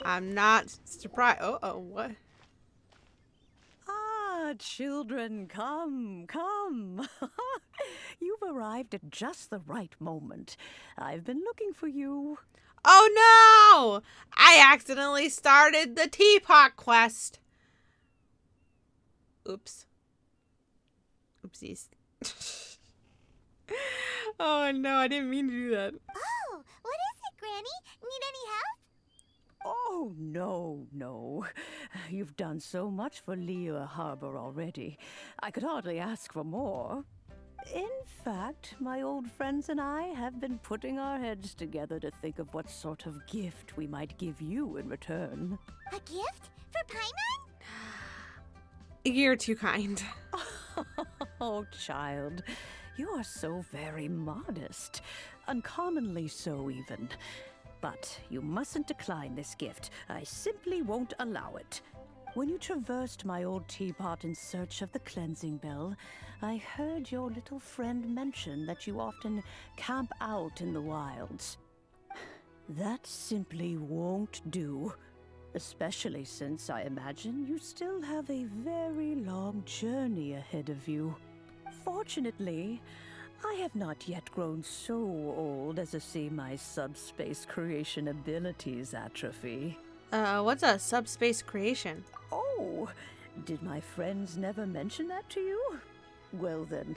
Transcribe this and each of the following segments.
I'm not surprised. Oh, what? Ah, children, come, come. You've arrived at just the right moment. I've been looking for you. Oh no! I accidentally started the Teapot Quest. Oops. Oopsies. Oh no, I didn't mean to do that. Oh, what is it, Granny? Need any help? Oh, no. You've done so much for Lea Harbor already. I could hardly ask for more. In fact, my old friends and I have been putting our heads together to think of what sort of gift we might give you in return. A gift? For Paimon? You're too kind. Oh, child, you are so very modest. Uncommonly so, even. But you mustn't decline this gift. I simply won't allow it. When you traversed my old teapot in search of the cleansing bell, I heard your little friend mention that you often camp out in the wilds. That simply won't do. Especially since I imagine you still have a very long journey ahead of you. Fortunately, I have not yet grown so old as to see my subspace creation abilities atrophy. What's a subspace creation? Oh, did my friends never mention that to you? Well then,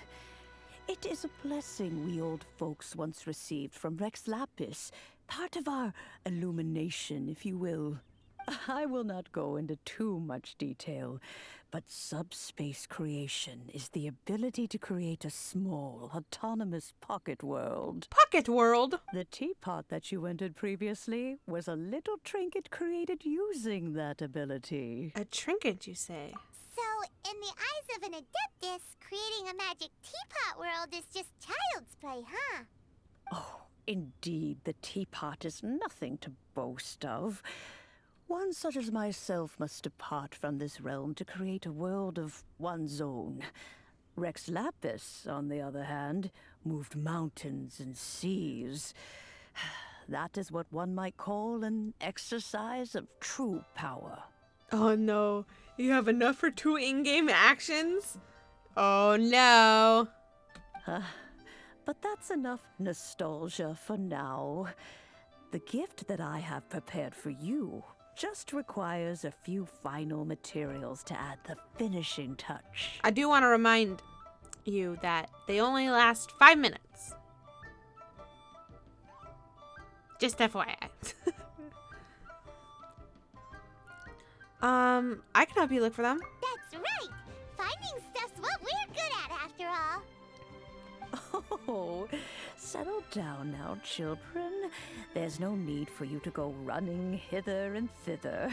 it is a blessing we old folks once received from Rex Lapis, part of our illumination, if you will. I will not go into too much detail, but subspace creation is the ability to create a small, autonomous pocket world. Pocket World. The teapot that you entered previously was a little trinket created using that ability. A trinket, you say? So, in the eyes of an adeptus, creating a magic teapot world is just child's play, huh? Oh, indeed, the teapot is nothing to boast of. One such as myself must depart from this realm to create a world of one's own. Rex Lapis, on the other hand, moved mountains and seas. That is what one might call an exercise of true power. Oh no, you have enough for 2 in-game actions? Oh no. But that's enough nostalgia for now. The gift that I have prepared for you just requires a few final materials to add the finishing touch. I do want to remind you that they only last 5 minutes. Just FYI. I can help you look for them. That's right! Finding stuff's what we're good at, after all. Oh, settle down now, children. There's no need for you to go running hither and thither.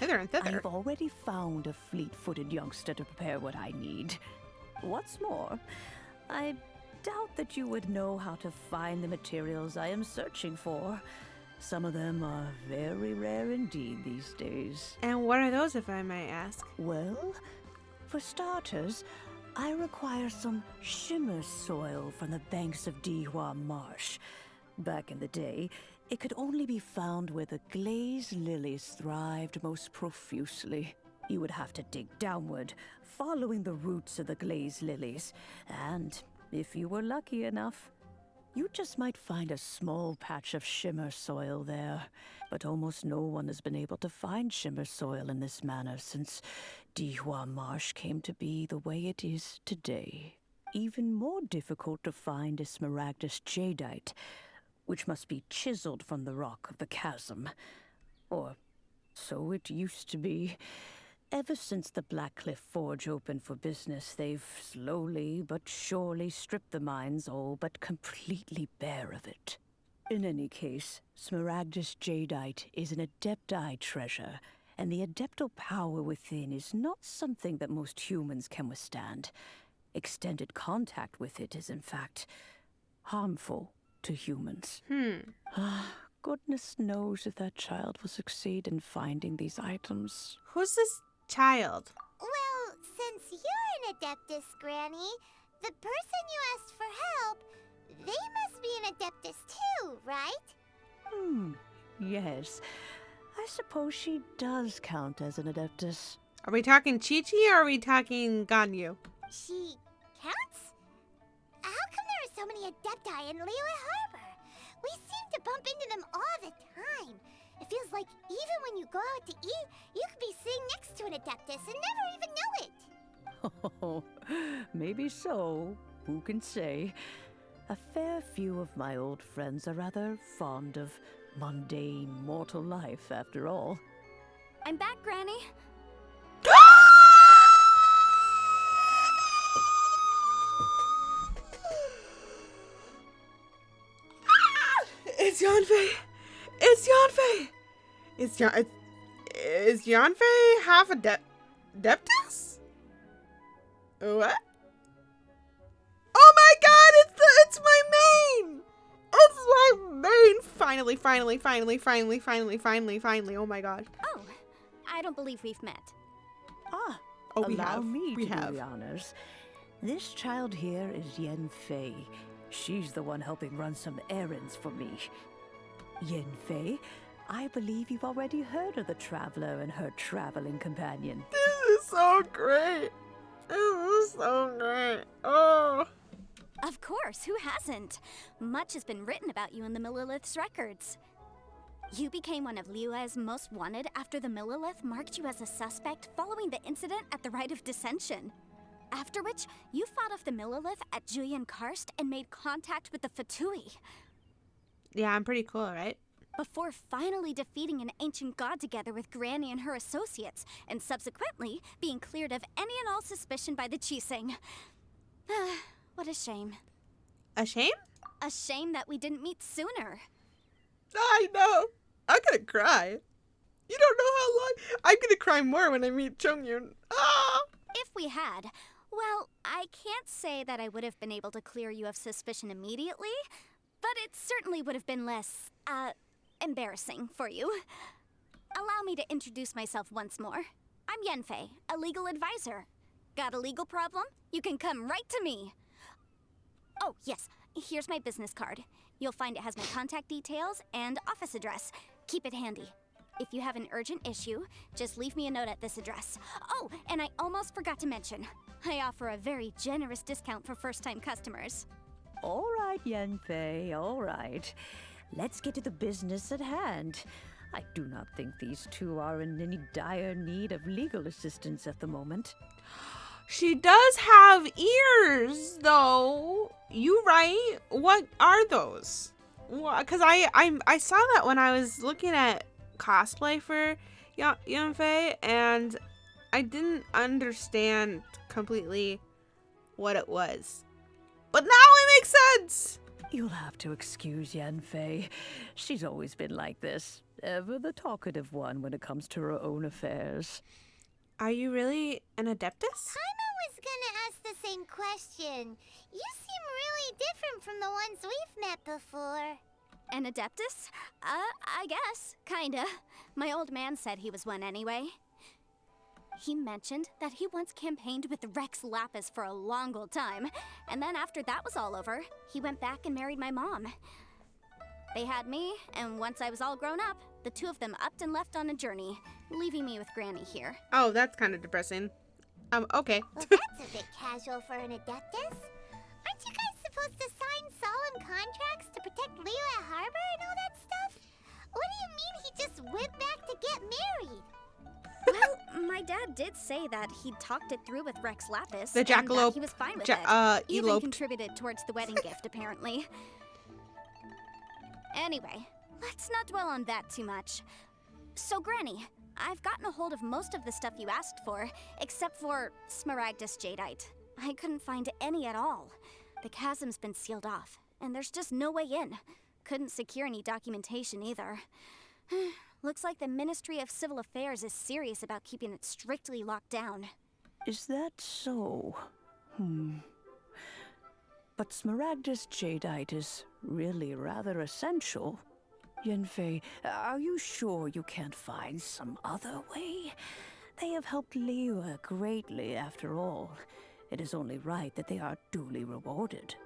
Hither and thither. I've already found a fleet-footed youngster to prepare what I need. What's more, I doubt that you would know how to find the materials I am searching for. Some of them are very rare indeed these days. And what are those, if I may ask? Well, for starters, I require some shimmer soil from the banks of Dihua Marsh. Back in the day, it could only be found where the glazed lilies thrived most profusely. You would have to dig downward, following the roots of the glazed lilies, and if you were lucky enough, you just might find a small patch of shimmer soil there. But almost no one has been able to find shimmer soil in this manner since Dihua Marsh came to be the way it is today. Even more difficult to find is smaragdus jadeite, which must be chiseled from the rock of the chasm. Or so it used to be. Ever since the Blackcliff Forge opened for business, they've slowly but surely stripped the mines all but completely bare of it. In any case, smaragdus jadeite is an adepti treasure, and the adeptal power within is not something that most humans can withstand. Extended contact with it is, in fact, harmful to humans. Goodness knows if that child will succeed in finding these items. Who's this child? Well, since you're an adeptus, Granny, the person you asked for help, they must be an adeptus too, right? Yes. I suppose she does count as an adeptus. Are we talking Chi-Chi or are we talking Ganyu? She counts? How come there are so many adepti in Liyue Harbor? We seem to bump into them all the time. It feels like even when you go out to eat, you could be sitting next to an adeptus and never even know it. Oh, maybe so. Who can say? A fair few of my old friends are rather fond of mundane mortal life, after all. I'm back, Granny. It's Yanfei! It's Yanfei! Is Yanfei half a Adeptus? What? Oh my god, it's my main! It's my main! Finally, oh my god. Oh, I don't believe we've met. Ah, Oh, we allow have. me We to have. do the honors. This child here is Yanfei. She's the one helping run some errands for me. Yanfei, I believe you've already heard of the traveler and her traveling companion. This is so great. This is so great. Oh. Of course, who hasn't? Much has been written about you in the Millilith's records. You became one of Liyue's most wanted after the Millilith marked you as a suspect following the incident at the Rite of Dissension. After which, you fought off the Millilith at Julian Karst and made contact with the Fatui. Yeah, I'm pretty cool, right? Before finally defeating an ancient god together with Granny and her associates, and subsequently being cleared of any and all suspicion by the Chising. What a shame. A shame? A shame that we didn't meet sooner. I know. I'm gonna cry. You don't know how long. I'm gonna cry more when I meet Chongyun. Ah! If we had, well, I can't say that I would have been able to clear you of suspicion immediately, but it certainly would have been less, embarrassing for you. Allow me to introduce myself once more. I'm Yanfei, a legal advisor. Got a legal problem? You can come right to me. Oh, yes, here's my business card. You'll find it has my contact details and office address. Keep it handy. If you have an urgent issue, just leave me a note at this address. Oh, and I almost forgot to mention, I offer a very generous discount for first-time customers. All right, Yanfei, all right. Let's get to the business at hand. I do not think these two are in any dire need of legal assistance at the moment. She does have ears, though. You right? What are those? Because I saw that when I was looking at cosplay for Yanfei, and I didn't understand completely what it was. But now it makes sense! You'll have to excuse Yanfei. She's always been like this. Ever the talkative one when it comes to her own affairs. Are you really an Adeptus? Paimon was gonna ask the same question. You seem really different from the ones we've met before. An Adeptus? I guess. Kinda. My old man said he was one anyway. He mentioned that he once campaigned with Rex Lapis for a long old time, and then after that was all over, he went back and married my mom. They had me, and once I was all grown up, the two of them upped and left on a journey, leaving me with Granny here. Oh, that's kind of depressing. Okay. Well, that's a bit casual for an Adeptus. Aren't you guys supposed to sign solemn contracts to protect Liyue Harbor and all that stuff? What do you mean he just went back to get married? Well, my dad did say that he'd talked it through with Rex Lapis, The and that jackalope he was fine with it. Even eloped. contributed towards the wedding gift, apparently. Anyway, let's not dwell on that too much. So, Granny, I've gotten a hold of most of the stuff you asked for, except for Smaragdus Jadeite. I couldn't find any at all. The chasm's been sealed off, and there's just no way in. Couldn't secure any documentation either. Looks like the Ministry of Civil Affairs is serious about keeping it strictly locked down. Is that so? But Smaragdus Jadeite is really rather essential. Yanfei, are you sure you can't find some other way? They have helped Liyue greatly, after all. It is only right that they are duly rewarded.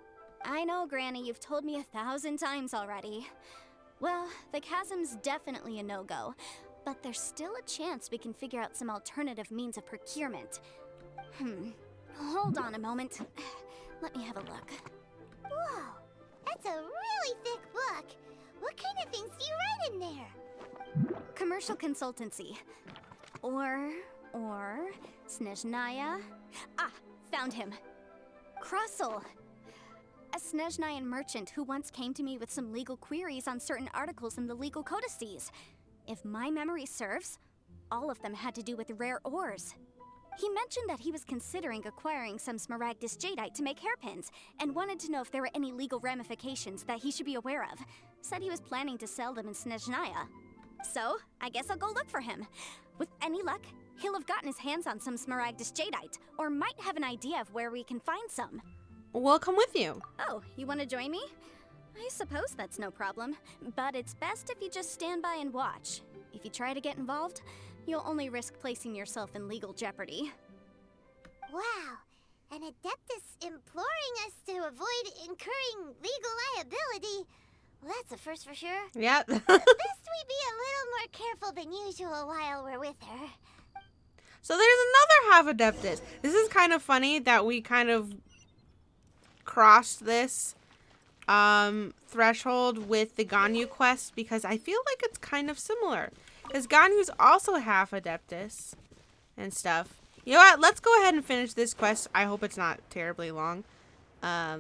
I know, Granny, you've told me 1,000 times already. Well, the chasm's definitely a no-go. but there's still a chance we can figure out some alternative means of procurement. Hold on a moment. Let me have a look. Whoa, that's a really thick book. What kind of things do you write in there? Commercial consultancy. Or Snezhnaya. Ah, found him. Crossel. A Snezhnayan merchant who once came to me with some legal queries on certain articles in the legal codices. If my memory serves, all of them had to do with rare ores. He mentioned that he was considering acquiring some Smaragdus jadeite to make hairpins, and wanted to know if there were any legal ramifications that he should be aware of. Said he was planning to sell them in Snezhnaya. So, I guess I'll go look for him. With any luck, he'll have gotten his hands on some Smaragdus jadeite, or might have an idea of where we can find some. We'll come with you. Oh, you want to join me? I suppose that's no problem, but it's best if you just stand by and watch. If you try to get involved, you'll only risk placing yourself in legal jeopardy. Wow, an Adeptus imploring us to avoid incurring legal liability. Well, that's a first for sure. Yep. Best we be a little more careful than usual while we're with her. So there's another half Adeptus. This is kind of funny that we kind of crossed this threshold with the Ganyu quest, because I feel like it's kind of similar. Because Ganyu's also half Adeptus and stuff. You know what? Let's go ahead and finish this quest. I hope it's not terribly long. Yeah,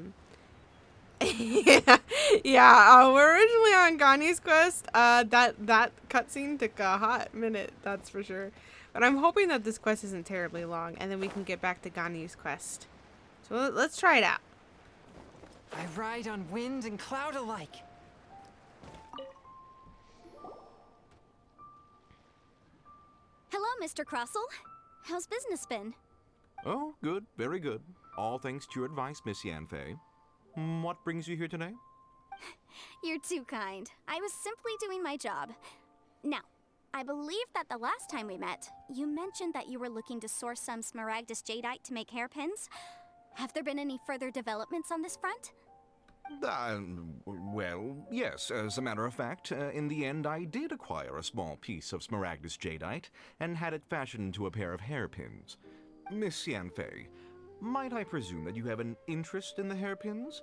we're originally on Ganyu's quest. That cutscene took a hot minute, that's for sure. But I'm hoping that this quest isn't terribly long, and then we can get back to Ganyu's quest. So let's try it out. I ride on wind and cloud alike. Hello, Mr. Crossel. How's business been? Oh, good, very good. All thanks to your advice, Miss Yanfei. What brings you here today? You're too kind. I was simply doing my job. Now, I believe that the last time we met, you mentioned that you were looking to source some Smaragdus jadeite to make hairpins. Have there been any further developments on this front? Well, yes. As a matter of fact, in the end, I did acquire a small piece of Smaragdus jadeite and had it fashioned into a pair of hairpins. Miss Yanfei, might I presume that you have an interest in the hairpins?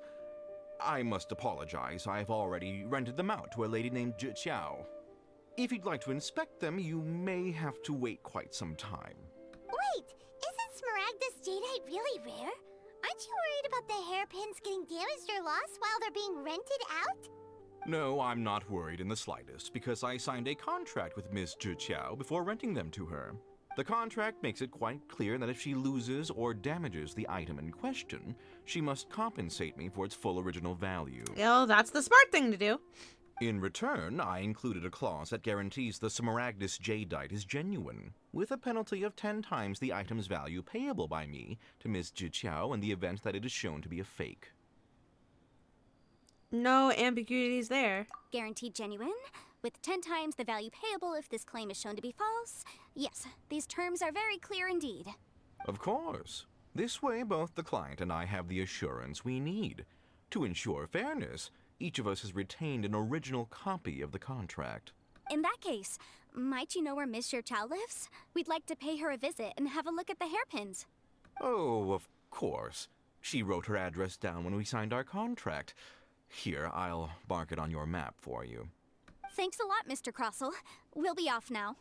I must apologize. I've already rented them out to a lady named Zhiqiao. If you'd like to inspect them, you may have to wait quite some time. Wait, isn't Smaragdus jadeite really rare? Aren't you worried about the hairpins getting damaged or lost while they're being rented out? No, I'm not worried in the slightest, because I signed a contract with Miss Zhiqiao before renting them to her. The contract makes it quite clear that if she loses or damages the item in question, she must compensate me for its full original value. Well, that's the smart thing to do. In return, I included a clause that guarantees the Smaragdus jadeite is genuine, with a penalty of 10 times the item's value payable by me to Miss Zhiqiao in the event that it is shown to be a fake. No ambiguities there. Guaranteed genuine, with 10 times the value payable if this claim is shown to be false. Yes, these terms are very clear indeed. Of course. This way, both the client and I have the assurance we need. To ensure fairness, each of us has retained an original copy of the contract. In that case, might you know where Miss Zhiqiao lives? We'd like to pay her a visit and have a look at the hairpins. Oh, of course. She wrote her address down when we signed our contract. Here, I'll mark it on your map for you. Thanks a lot, Mr. Crossel. We'll be off now.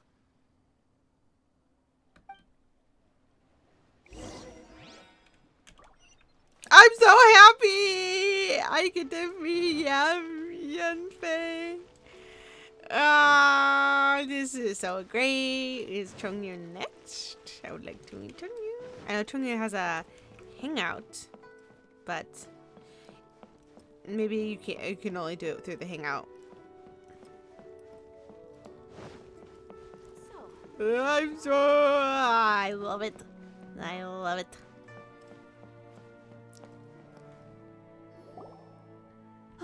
I'm so happy! I get to meet Yanfei. This is so great. Is Chongyun next? I would like to meet Chongyun. I know Chongyun has a hangout, but maybe you can only do it through the hangout. I love it. I love it.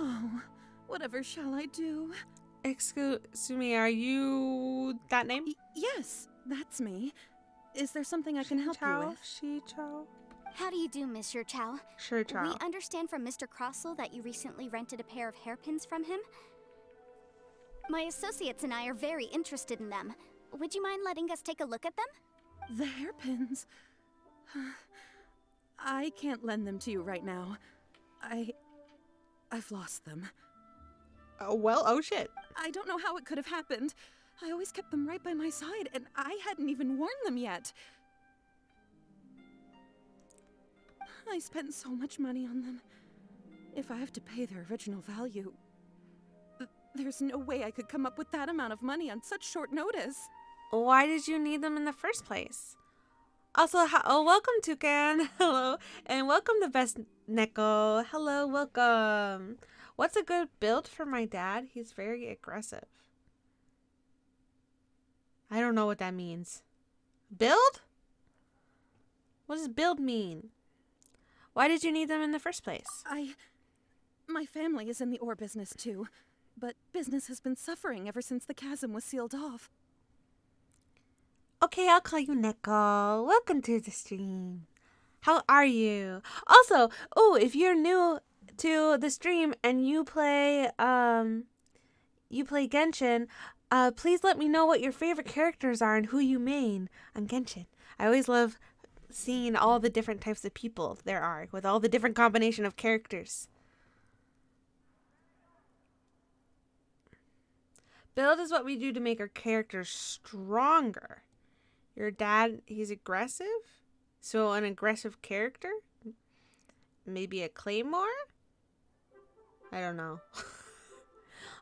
Oh, whatever shall I do? Excuse me, are you that name? Yes, that's me. Is there something I can help you with? Shi-Chao? How do you do, Miss Zhiqiao? Sure, We Chao. understand from Mr. Crossel that you recently rented a pair of hairpins from him. My associates and I are very interested in them. Would you mind letting us take a look at them? The hairpins. I can't lend them to you right now. I've lost them. Oh shit. I don't know how it could have happened. I always kept them right by my side, and I hadn't even worn them yet. I spent so much money on them. If I have to pay their original value, there's no way I could come up with that amount of money on such short notice. Why did you need them in the first place? Also, welcome Toucan. Hello. And welcome the best Neko. Hello, welcome. What's a good build for my dad? He's very aggressive. I don't know what that means. Build? What does build mean? Why did you need them in the first place? My family is in the ore business too, but business has been suffering ever since the chasm was sealed off. Okay, I'll call you Neko. Welcome to the stream. How are you? Also, if you're new to the stream and you play Genshin, please let me know what your favorite characters are and who you main on Genshin. I always love seeing all the different types of people there are with all the different combination of characters. Build is what we do to make our characters stronger. Your dad, he's aggressive? So an aggressive character? Maybe a claymore? I don't know.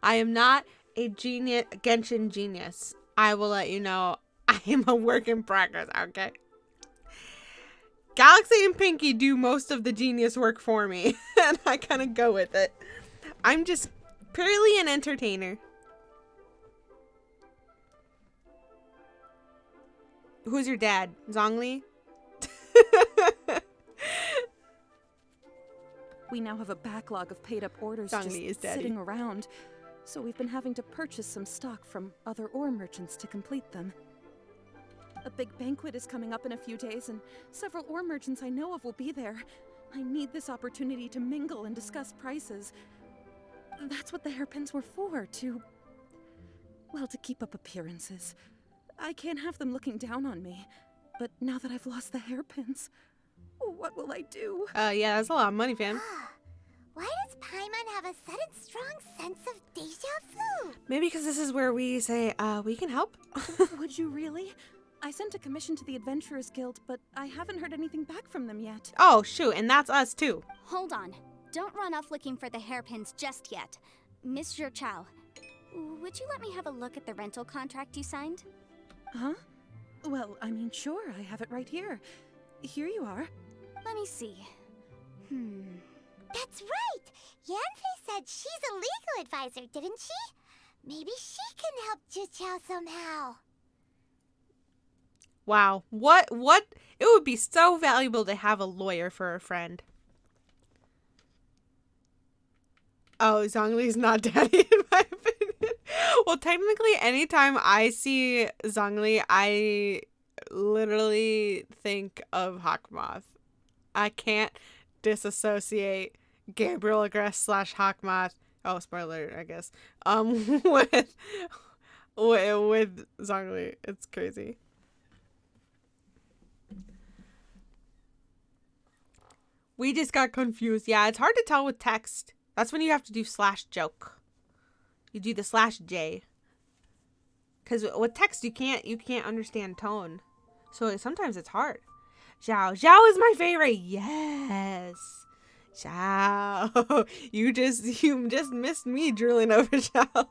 I am not a Genshin genius. I will let you know I am a work in progress, okay? Galaxy and Pinky do most of the genius work for me, and I kind of go with it. I'm just purely an entertainer. Who's your dad? Zhongli? We now have a backlog of paid-up orders Zhongli is just daddy. sitting around, so we've been having to purchase some stock from other ore merchants to complete them. A big banquet is coming up in a few days, and several ore merchants I know of will be there. I need this opportunity to mingle and discuss prices. That's what the hairpins were for, to keep up appearances. I can't have them looking down on me, but now that I've lost the hairpins, what will I do? Yeah, that's a lot of money, fam. Why does Paimon have a sudden strong sense of deja vu? Maybe because this is where we say, we can help. Would you really? I sent a commission to the Adventurers Guild, but I haven't heard anything back from them yet. Oh, shoot, and that's us too. Hold on. Don't run off looking for the hairpins just yet. Miss Zhao, would you let me have a look at the rental contract you signed? Huh? Well, I mean, sure, I have it right here. Here you are. Let me see. That's right! Yanfei said she's a legal advisor, didn't she? Maybe she can help Zhao somehow. Wow. What? It would be so valuable to have a lawyer for a friend. Oh, Zhongli's not daddy in my opinion. Well, technically, anytime I see Zhongli, I literally think of Hawkmoth. I can't disassociate Gabriel Agrest / Hawkmoth. Oh, spoiler, I guess. With Zhongli. It's crazy. We just got confused. Yeah, it's hard to tell with text. That's when you have to do /joke. You do the /J. Because with text, you can't understand tone. So sometimes it's hard. Zhao is my favorite. Yes. Zhao. You just missed me drooling over Zhao.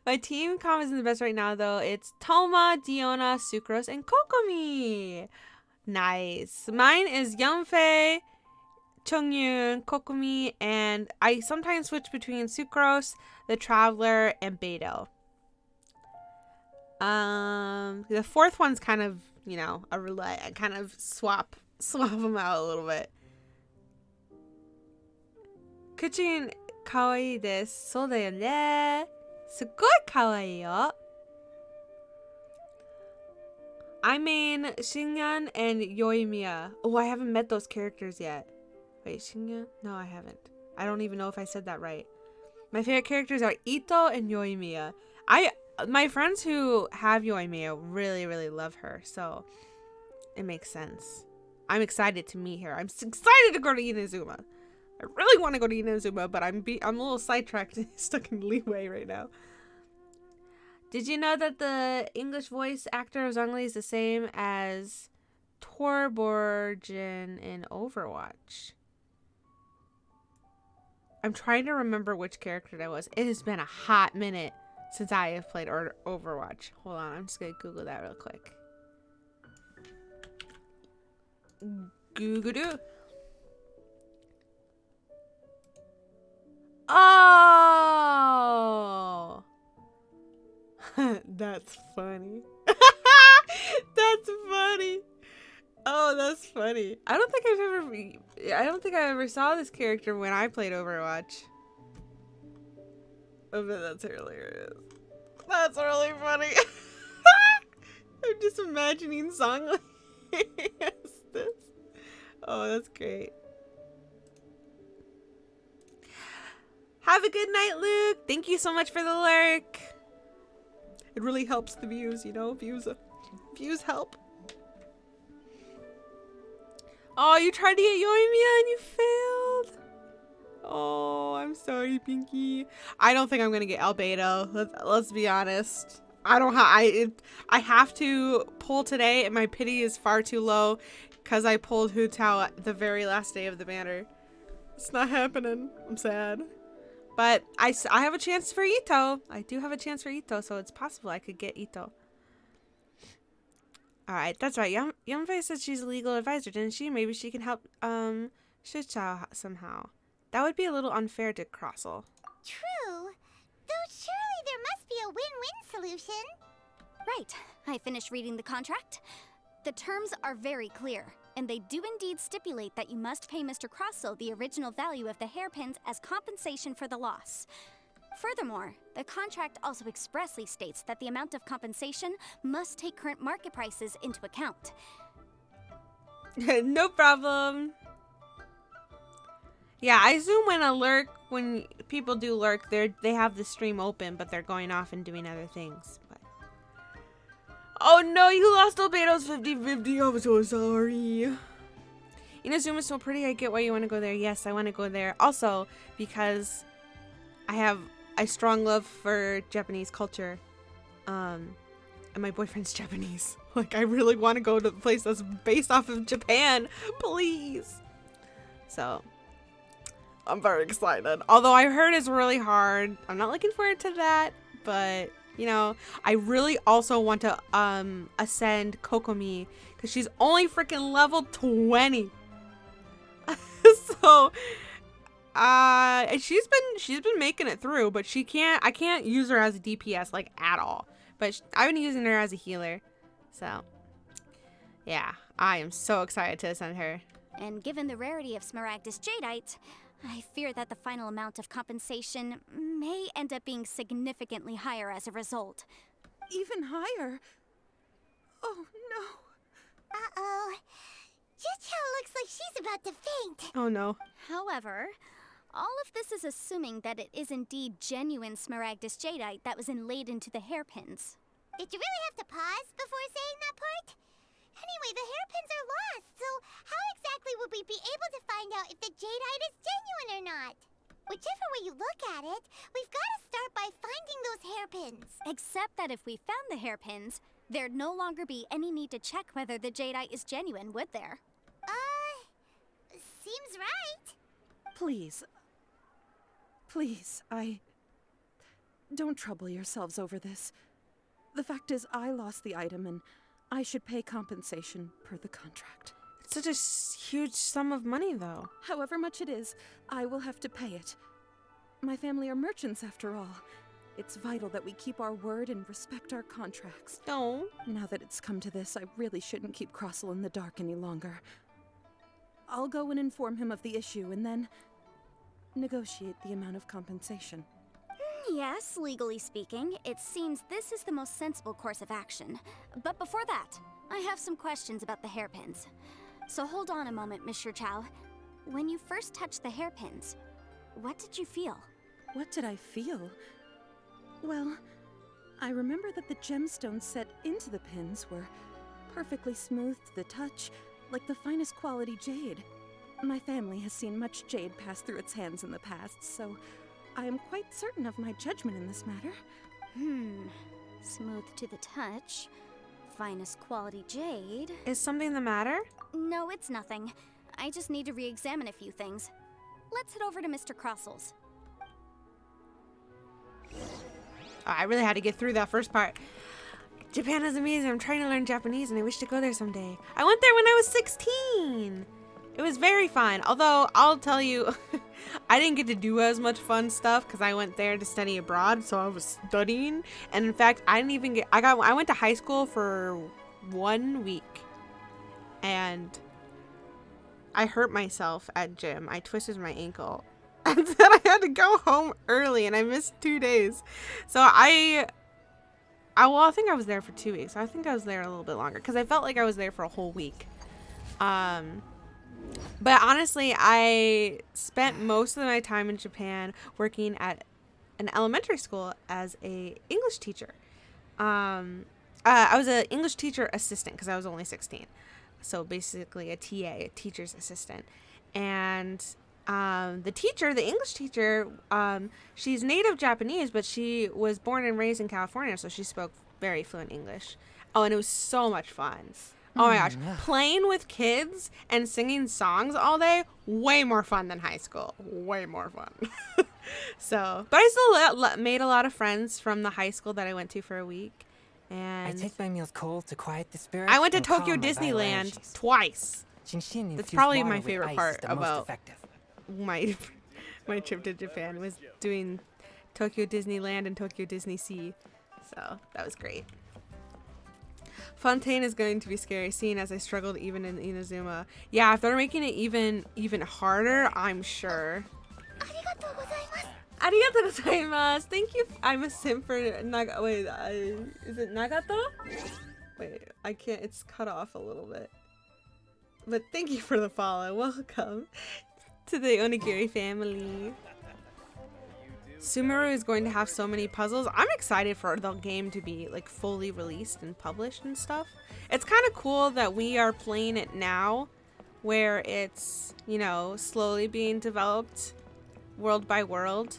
My team comp isn't the best right now, though. It's Toma, Diona, Sucrose, and Kokomi. Nice. Mine is Yanfei, Chongyun, Kokomi, and I sometimes switch between Sucrose, the Traveler, and Beidou. The fourth one's kind of, a roulette. I kind of swap them out a little bit. Kuchin kawaii desu. そうだよね。すっごい可愛いよ。I main Xingyan and Yoimiya. Oh, I haven't met those characters yet. Wait, Xingyan? No, I haven't. I don't even know if I said that right. My favorite characters are Ito and Yoimiya. My friends who have Yoimiya really, really love her, so it makes sense. I'm excited to meet her. I'm excited to go to Inazuma. I really want to go to Inazuma, but I'm a little sidetracked and stuck in Leeway right now. Did you know that the English voice actor of Zhongli is the same as Torbjorn in Overwatch? I'm trying to remember which character that was. It has been a hot minute since I have played Overwatch. Hold on, I'm just gonna Google that real quick. Google. Oh, that's funny. That's funny. Oh, that's funny. I don't think I ever saw this character when I played Overwatch. Oh, but that's hilarious. That's really funny. I'm just imagining Zhongli as this. Oh, that's great. Have a good night, Luke. Thank you so much for the lurk. It really helps the views, you know? Views help. Oh, you tried to get Yoimiya and you failed. Oh, I'm sorry, Pinky. I don't think I'm gonna get Albedo. Let's be honest. I have to pull today, and my pity is far too low because I pulled Hu Tao at the very last day of the banner. It's not happening. I'm sad. But I have a chance for Ito. I do have a chance for Ito, so it's possible I could get Ito. Alright, that's right. Yumfei said she's a legal advisor, didn't she? Maybe she can help Shichao somehow. That would be a little unfair to Crossel. True. Though surely there must be a win-win solution. Right. I finished reading the contract. The terms are very clear, and they do indeed stipulate that you must pay Mr. Crossel the original value of the hairpins as compensation for the loss. Furthermore, the contract also expressly states that the amount of compensation must take current market prices into account. No problem. Yeah, I assume when people do lurk, they have the stream open, but they're going off and doing other things. But oh no, you lost Albedo's 50-50. I'm so sorry. Inazuma's so pretty. I get why you want to go there. Yes, I want to go there. Also, because I have a strong love for Japanese culture. And my boyfriend's Japanese. Like, I really want to go to the place that's based off of Japan. Please. So, I'm very excited. Although I heard it's really hard. I'm not looking forward to that. But, you know, I really also want to ascend Kokomi. Because she's only freaking level 20. So, and she's been making it through. But I can't use her as a DPS, like, at all. But I've been using her as a healer. So, yeah. I am so excited to ascend her. And given the rarity of Smaragdus Jadeite, I fear that the final amount of compensation may end up being significantly higher as a result. Even higher? Oh, no. Uh-oh. Chichou looks like she's about to faint. Oh, no. However, all of this is assuming that it is indeed genuine Smaragdus Jadeite that was inlaid into the hairpins. Did you really have to pause before saying that part? Anyway, the hairpins are lost, so how exactly would we be able to find out if the jadeite is genuine or not? Whichever way you look at it, we've got to start by finding those hairpins. Except that if we found the hairpins, there'd no longer be any need to check whether the jadeite is genuine, would there? Seems right. Please. Please, don't trouble yourselves over this. The fact is, I lost the item and I should pay compensation per the contract. It's such a huge sum of money, though. However much it is, I will have to pay it. My family are merchants, after all. It's vital that we keep our word and respect our contracts. No. Now that it's come to this, I really shouldn't keep Crossel in the dark any longer. I'll go and inform him of the issue and then negotiate the amount of compensation. Yes, legally speaking, it seems this is the most sensible course of action. But before that, I have some questions about the hairpins. So hold on a moment, Mr. Chow. When you first touched the hairpins, what did you feel? What did I feel? Well, I remember that the gemstones set into the pins were perfectly smooth to the touch, like the finest quality jade. My family has seen much jade pass through its hands in the past, so I am quite certain of my judgment in this matter. Smooth to the touch. Finest quality jade. Is something the matter? No, it's nothing. I just need to re-examine a few things. Let's head over to Mr. Crossel's. I really had to get through that first part. Japan is amazing. I'm trying to learn Japanese and I wish to go there someday. I went there when I was 16. It was very fun. Although, I'll tell you, I didn't get to do as much fun stuff because I went there to study abroad, so I was studying. And in fact, I didn't even get, I went to high school for 1 week. And I hurt myself at gym. I twisted my ankle. And then I had to go home early and I missed 2 days. So I think I was there for 2 weeks. I think I was there a little bit longer because I felt like I was there for a whole week. But honestly, I spent most of my time in Japan working at an elementary school as a English teacher. I was an English teacher assistant because I was only 16. So basically a TA, a teacher's assistant. And the English teacher, she's native Japanese, but she was born and raised in California, so she spoke very fluent English. Oh, and it was so much fun. Oh my gosh, playing with kids and singing songs all day, way more fun than high school. Way more fun. So, but I still made a lot of friends from the high school that I went to for a week. And I take my meals cold to quiet the spirit. I went to and calm Tokyo my vital Disneyland energies. twice. Genshin That's infused probably water my with favorite ice part is the most about effective. my trip to Japan was doing Tokyo Disneyland and Tokyo Disney Sea. So that was great. Fontaine is going to be scary, seeing as I struggled even in Inazuma. Yeah, if they're making it even harder, I'm sure. Arigatou gozaimasu. Thank you. I'm a simp for wait, is it Nagato? Wait, I can't. It's cut off a little bit. But thank you for the follow. Welcome to the Onigiri family. Sumeru is going to have so many puzzles. I'm excited for the game to be like fully released and published and stuff. It's kind of cool that we are playing it now where it's, you know, slowly being developed world by world.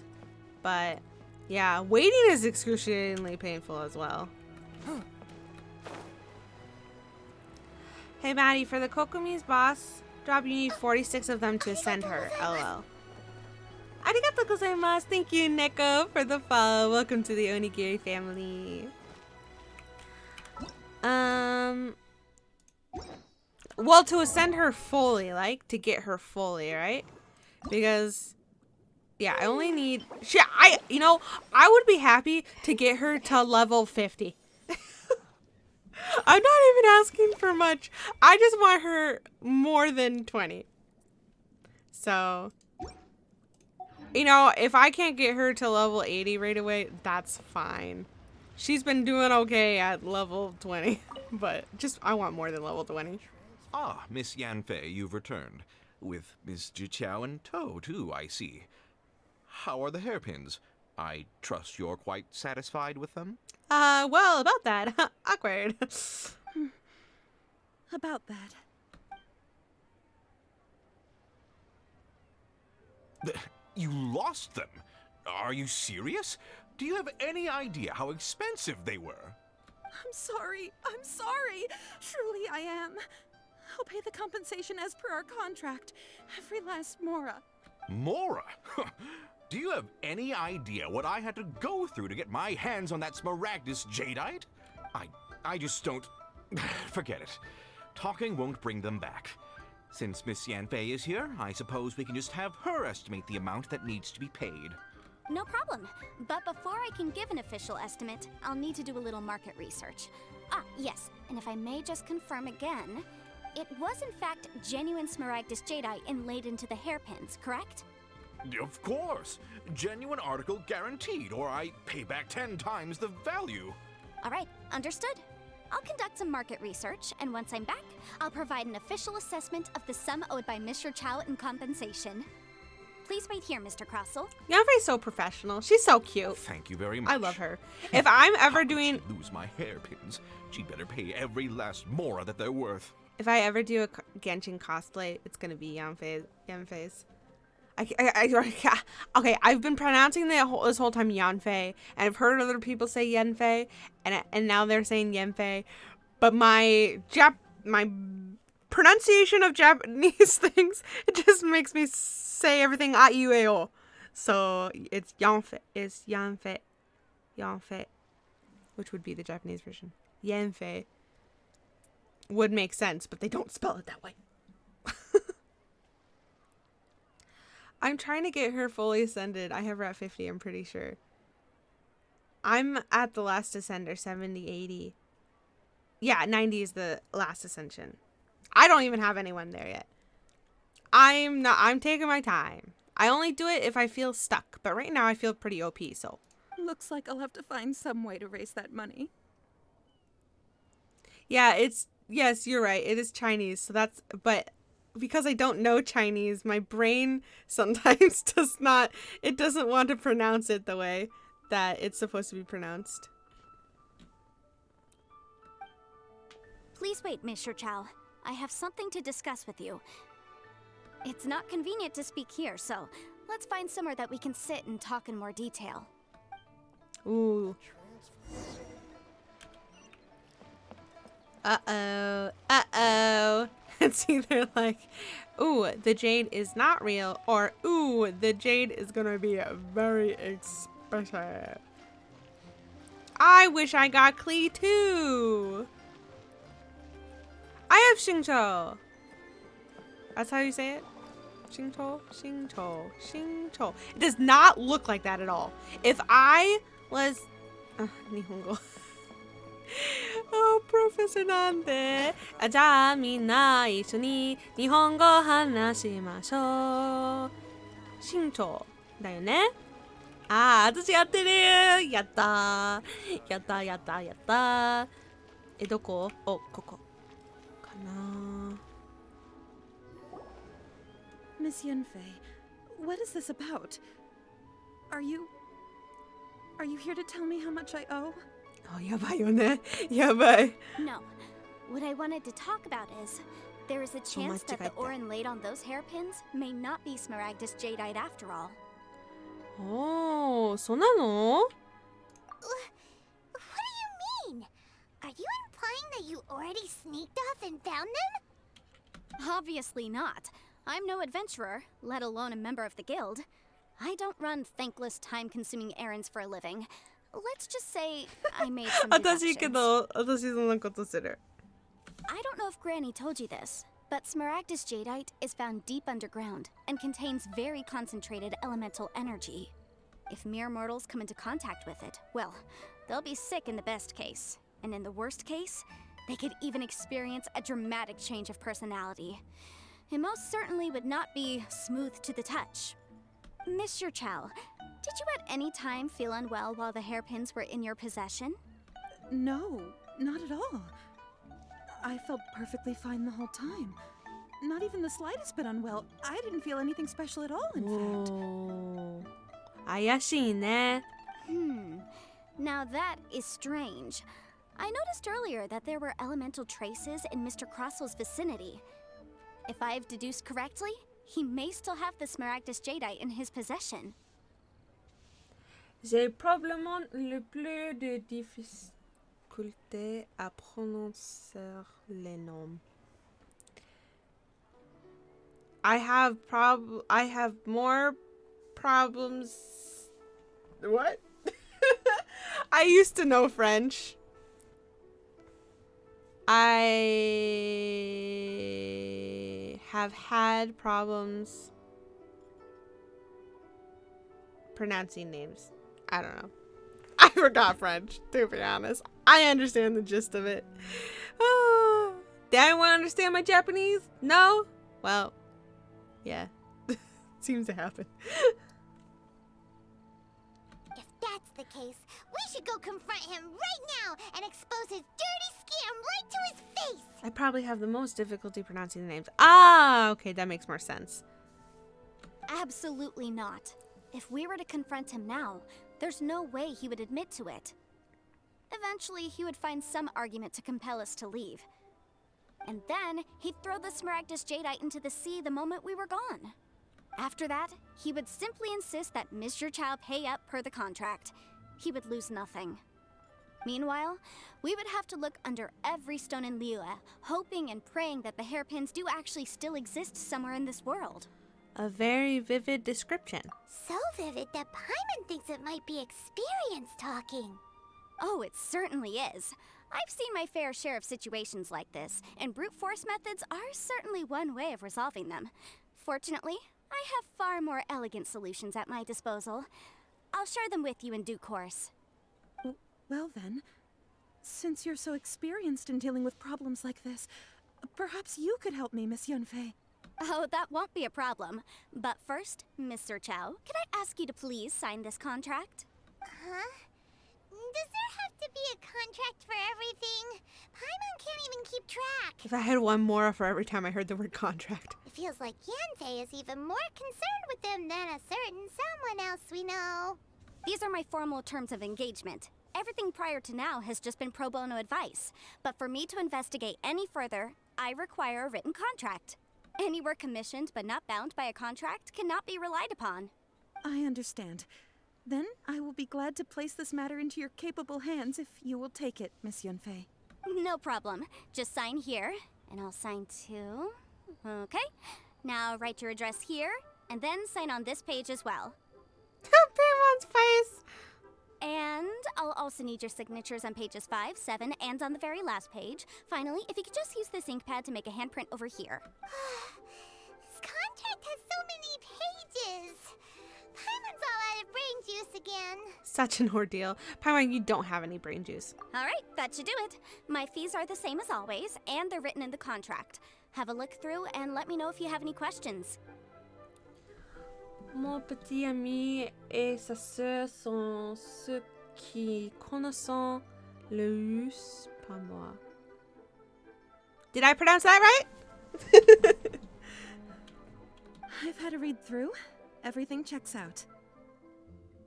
But yeah, waiting is excruciatingly painful as well. Hey Maddie, for the Kokomi's boss job, you need 46 of them to ascend her. LOL. Arigatou gozaimasu. Thank you, Neko, for the follow. Welcome to the Onigiri family. Well, to ascend her fully, like, to get her fully, right? Because, yeah, I only need... I would be happy to get her to level 50. I'm not even asking for much. I just want her more than 20. So... You know, if I can't get her to level 80 right away, that's fine. She's been doing okay at level 20, but just I want more than level 20. Ah, Miss Yanfei, you've returned. With Miss Jiqiao in tow, too, I see. How are the hairpins? I trust you're quite satisfied with them? Well, about that. Awkward. About that. You lost them? Are you serious? Do you have any idea how expensive they were? I'm sorry. Truly I am. I'll pay the compensation as per our contract. Every last mora. Mora? Do you have any idea what I had to go through to get my hands on that Smaragdus jadeite? I just don't... Forget it. Talking won't bring them back. Since Miss Yanfei is here, I suppose we can just have her estimate the amount that needs to be paid. No problem. But before I can give an official estimate, I'll need to do a little market research. Ah, yes, and if I may just confirm again, it was in fact genuine Smaragdus jadeite inlaid into the hairpins, correct? Of course. Genuine article guaranteed, or I pay back 10 times the value. All right, understood. I'll conduct some market research, and once I'm back, I'll provide an official assessment of the sum owed by Mr. Chow in compensation. Please wait here, Mr. Crossel. Yanfei's so professional. She's so cute. Thank you very much. I love her. If I'm ever How could doing, she lose my hairpins? She'd better pay every last mora that they're worth. if I ever do a Genshin cosplay, it's gonna be Yanfei's. Okay, I've been pronouncing this whole time Yanfei, and I've heard other people say Yanfei, and now they're saying Yanfei, but my pronunciation of Japanese things, it just makes me say everything a-i-u-e-o. So it's Yanfei, which would be the Japanese version. Yanfei would make sense, but they don't spell it that way. I'm trying to get her fully ascended. I have her at 50, I'm pretty sure. I'm at the last ascender, 70, 80. Yeah, 90 is the last ascension. I don't even have anyone there yet. I'm taking my time. I only do it if I feel stuck, but right now I feel pretty OP, so. Looks like I'll have to find some way to raise that money. Yeah, yes, you're right. It is Chinese, so but because I don't know Chinese, my brain sometimes doesn't want to pronounce it the way that it's supposed to be pronounced. Please wait, Mr. Chow. I have something to discuss with you. It's not convenient to speak here, so let's find somewhere that we can sit and talk in more detail. Ooh. Uh-oh. It's either like, ooh, the jade is not real, or ooh, the jade is gonna be very expensive. I wish I got Klee too. I have Xingqiu. That's how you say it? Xingqiu. It does not look like that at all. If I was... Nihongo. Oh, Professor Nande. じゃあみんな一緒に日本語話しましょう。身長だよね。あー、私やってる。やったー。どこ？お、ここ。かな。Miss Yanfei, what is this about? Are you here to tell me how much I owe? Oh, やばいよね。やばい。 No. What I wanted to talk about is, there is a chance that the Orin laid on those hairpins may not be Smaragdus Jadeite after all. おー、そうなの? What do you mean? Are you implying that you already sneaked off and found them? Obviously not. I'm no adventurer, let alone a member of the guild. I don't run thankless, time-consuming errands for a living. Let's just say I made some deductions. 私そんなことする。 I don't know if Granny told you this, but Smaragdus Jadeite is found deep underground and contains very concentrated elemental energy. If mere mortals come into contact with it, well, they'll be sick in the best case. And in the worst case, they could even experience a dramatic change of personality. It most certainly would not be smooth to the touch. Mr. Chow, did you at any time feel unwell while the hairpins were in your possession? No, not at all. I felt perfectly fine the whole time. Not even the slightest bit unwell. I didn't feel anything special at all, in fact. おー。怪しいね。 Now that is strange. I noticed earlier that there were elemental traces in Mr. Crossel's vicinity. If I've deduced correctly, he may still have the Smaragdus Jadeite in his possession. J'ai probablement le plus de difficulté à prononcer les noms. I have more problems. What? I used to know French. I have had problems pronouncing names. I don't know. I forgot French, to be honest. I understand the gist of it. Oh, did anyone understand my Japanese? No? Well, yeah. Seems to happen. If that's the case, we should go confront him right now and expose his dirty scam right to his face! I probably have the most difficulty pronouncing the names. Ah, okay, that makes more sense. Absolutely not. If we were to confront him now, there's no way he would admit to it. Eventually, he would find some argument to compel us to leave. And then, he'd throw the Smaragdus Jadeite into the sea the moment we were gone. After that, he would simply insist that Mr. Chow pay up per the contract. He would lose nothing. Meanwhile, we would have to look under every stone in Liyue, hoping and praying that the hairpins do actually still exist somewhere in this world. A very vivid description. So vivid that Paimon thinks it might be experience talking. Oh, it certainly is. I've seen my fair share of situations like this, and brute force methods are certainly one way of resolving them. Fortunately, I have far more elegant solutions at my disposal. I'll share them with you in due course. Well then, since you're so experienced in dealing with problems like this, perhaps you could help me, Miss Yunfei. Oh, that won't be a problem. But first, Mr. Chow, could I ask you to please sign this contract? Huh? Does there have to be a contract for everything? Paimon can't even keep track. If I had one more for every time I heard the word contract. It feels like Yanfei is even more concerned with them than a certain someone else we know. These are my formal terms of engagement. Everything prior to now has just been pro bono advice. But for me to investigate any further, I require a written contract. Any work commissioned but not bound by a contract cannot be relied upon. I understand. Then I will be glad to place this matter into your capable hands if you will take it, Miss Yunfei. No problem. Just sign here, and I'll sign too. Okay. Now write your address here, and then sign on this page as well. Paimon's face! And I'll also need your signatures on pages 5, 7, and on the very last page. Finally, if you could just use this ink pad to make a handprint over here. This contract has so many pages. Paimon's all out of brain juice again. Such an ordeal. Paimon, you don't have any brain juice. All right, that should do it. My fees are the same as always, and they're written in the contract. Have a look through and let me know if you have any questions. Mon petit ami et sa sœur sont ceux qui connaissent le russe, pas moi. Did I pronounce that right? I've had a read through. Everything checks out.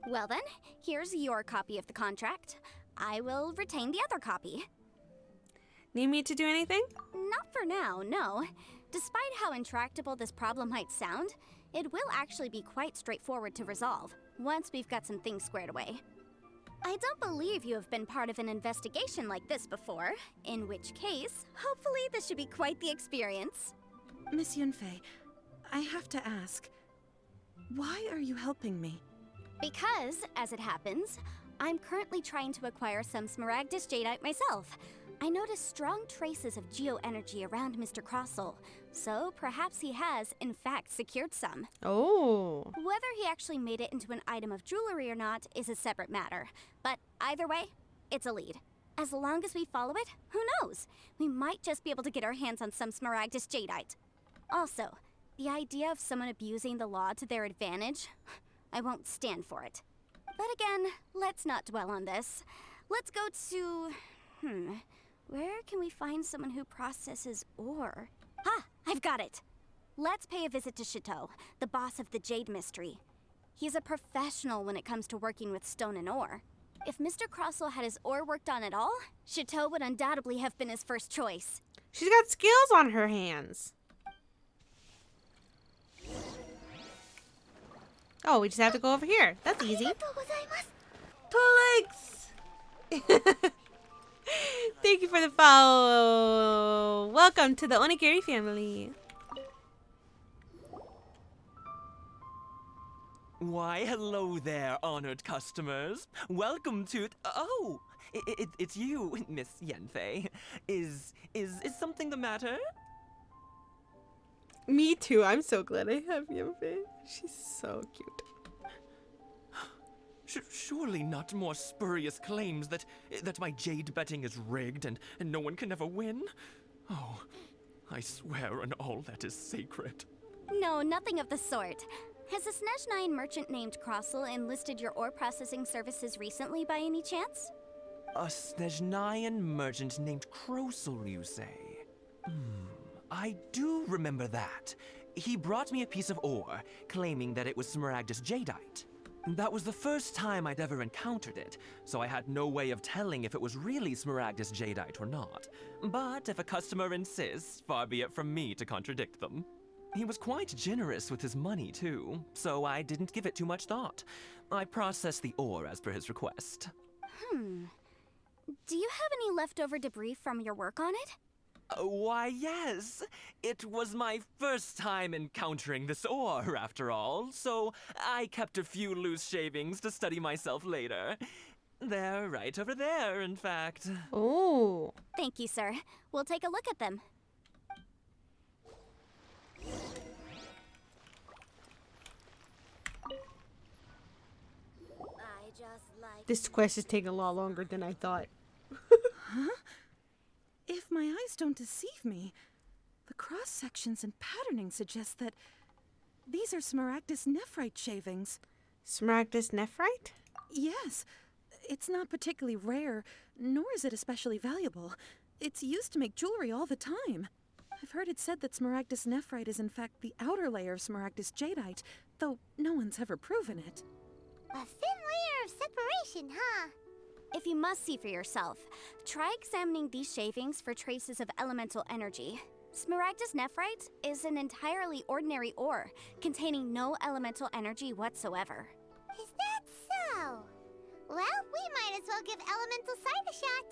Well then, here's your copy of the contract. I will retain the other copy. Need me to do anything? Not for now, no. Despite how intractable this problem might sound, it will actually be quite straightforward to resolve, once we've got some things squared away. I don't believe you have been part of an investigation like this before, in which case, hopefully this should be quite the experience. Miss Yunfei, I have to ask, why are you helping me? Because, as it happens, I'm currently trying to acquire some Smaragdus Jadeite myself. I noticed strong traces of geo-energy around Mr. Crossel, so perhaps he has, in fact, secured some. Oh. Whether he actually made it into an item of jewelry or not is a separate matter, but either way, it's a lead. As long as we follow it, who knows? We might just be able to get our hands on some Smaragdus Jadeite. Also, the idea of someone abusing the law to their advantage, I won't stand for it. But again, let's not dwell on this. Let's go to... where can we find someone who processes ore? Ah, I've got it! Let's pay a visit to Chateau, the boss of the Jade Mystery. He's a professional when it comes to working with stone and ore. If Mr. Crossel had his ore worked on at all, Chateau would undoubtedly have been his first choice. She's got skills on her hands. Oh, we just have to go over here. That's easy. 2 legs! Thank you for the follow. Welcome to the Onigiri family. Why, hello there, honored customers. Welcome to... Oh, it's you, Miss Yanfei. Is something the matter? Me too. I'm so glad I have Yunfei. She's so cute. Surely not more spurious claims that my jade betting is rigged and no one can ever win? Oh, I swear on all that is sacred. No, nothing of the sort. Has a Snezhnayan merchant named Crossel enlisted your ore processing services recently by any chance? A Snezhnayan merchant named Crossel, you say? I do remember that. He brought me a piece of ore, claiming that it was Smaragdus jadeite. That was the first time I'd ever encountered it, so I had no way of telling if it was really Smaragdus jadeite or not. But if a customer insists, far be it from me to contradict them. He was quite generous with his money, too, so I didn't give it too much thought. I processed the ore as per his request. Do you have any leftover debris from your work on it? Why, yes. It was my first time encountering this ore, after all, so I kept a few loose shavings to study myself later. They're right over there, in fact. Oh. Thank you, sir. We'll take a look at them. This quest is taking a lot longer than I thought. If my eyes don't deceive me, the cross-sections and patterning suggest that these are Smaragdus nephrite shavings. Smaragdus nephrite? Yes. It's not particularly rare, nor is it especially valuable. It's used to make jewelry all the time. I've heard it said that Smaragdus nephrite is in fact the outer layer of Smaragdus jadeite, though no one's ever proven it. A thin layer of separation, huh? If you must see for yourself, try examining these shavings for traces of elemental energy. Smaragdus nephrite is an entirely ordinary ore, containing no elemental energy whatsoever. Is that so? Well, we might as well give elemental sight a shot.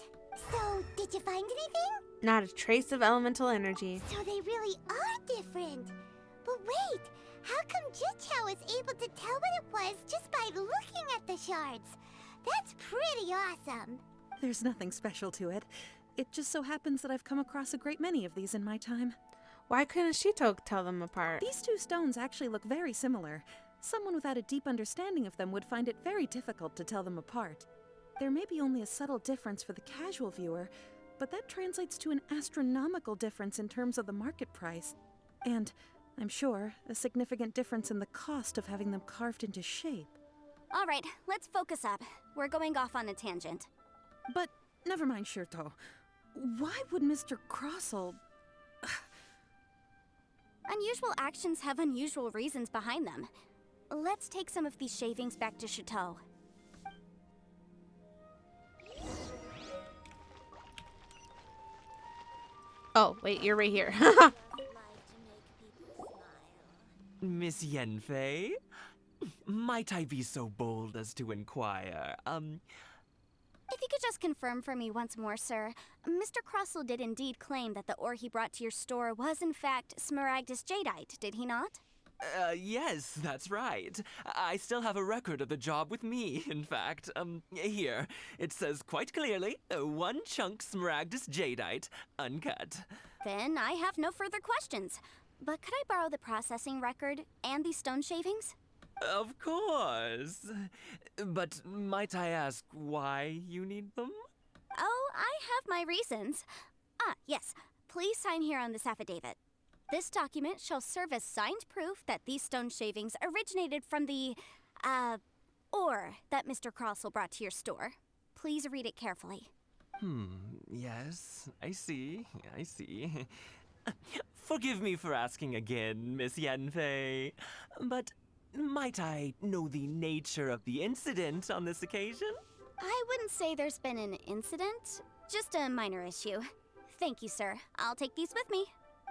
So, did you find anything? Not a trace of elemental energy. So they really are different. But wait, how come Jichao was able to tell what it was just by looking at the shards? That's pretty awesome. There's nothing special to it. It just so happens that I've come across a great many of these in my time. Why couldn't Shito tell them apart? These two stones actually look very similar. Someone without a deep understanding of them would find it very difficult to tell them apart. There may be only a subtle difference for the casual viewer, but that translates to an astronomical difference in terms of the market price. And, I'm sure, a significant difference in the cost of having them carved into shape. All right, let's focus up. We're going off on a tangent. But never mind, Shirto. Why would Mr. Crossell... Unusual actions have unusual reasons behind them. Let's take some of these shavings back to Chateau. Oh, wait, you're right here. Miss Yanfei? Might I be so bold as to inquire, If you could just confirm for me once more, sir. Mr. Crossell did indeed claim that the ore he brought to your store was in fact Smaragdus jadeite, did he not? Yes, that's right. I still have a record of the job with me, in fact. Here. It says quite clearly, 1 chunk Smaragdus jadeite, uncut. Then I have no further questions. But could I borrow the processing record and these stone shavings? Of course. But might I ask why you need them? Oh, I have my reasons. Yes. Please sign here on this affidavit. This document shall serve as signed proof that these stone shavings originated from the, ore that Mr. Crossell brought to your store. Please read it carefully. Yes, I see. Forgive me for asking again, Miss Yanfei, but might I know the nature of the incident on this occasion? I wouldn't say there's been an incident, just a minor issue. Thank you, sir. I'll take these with me.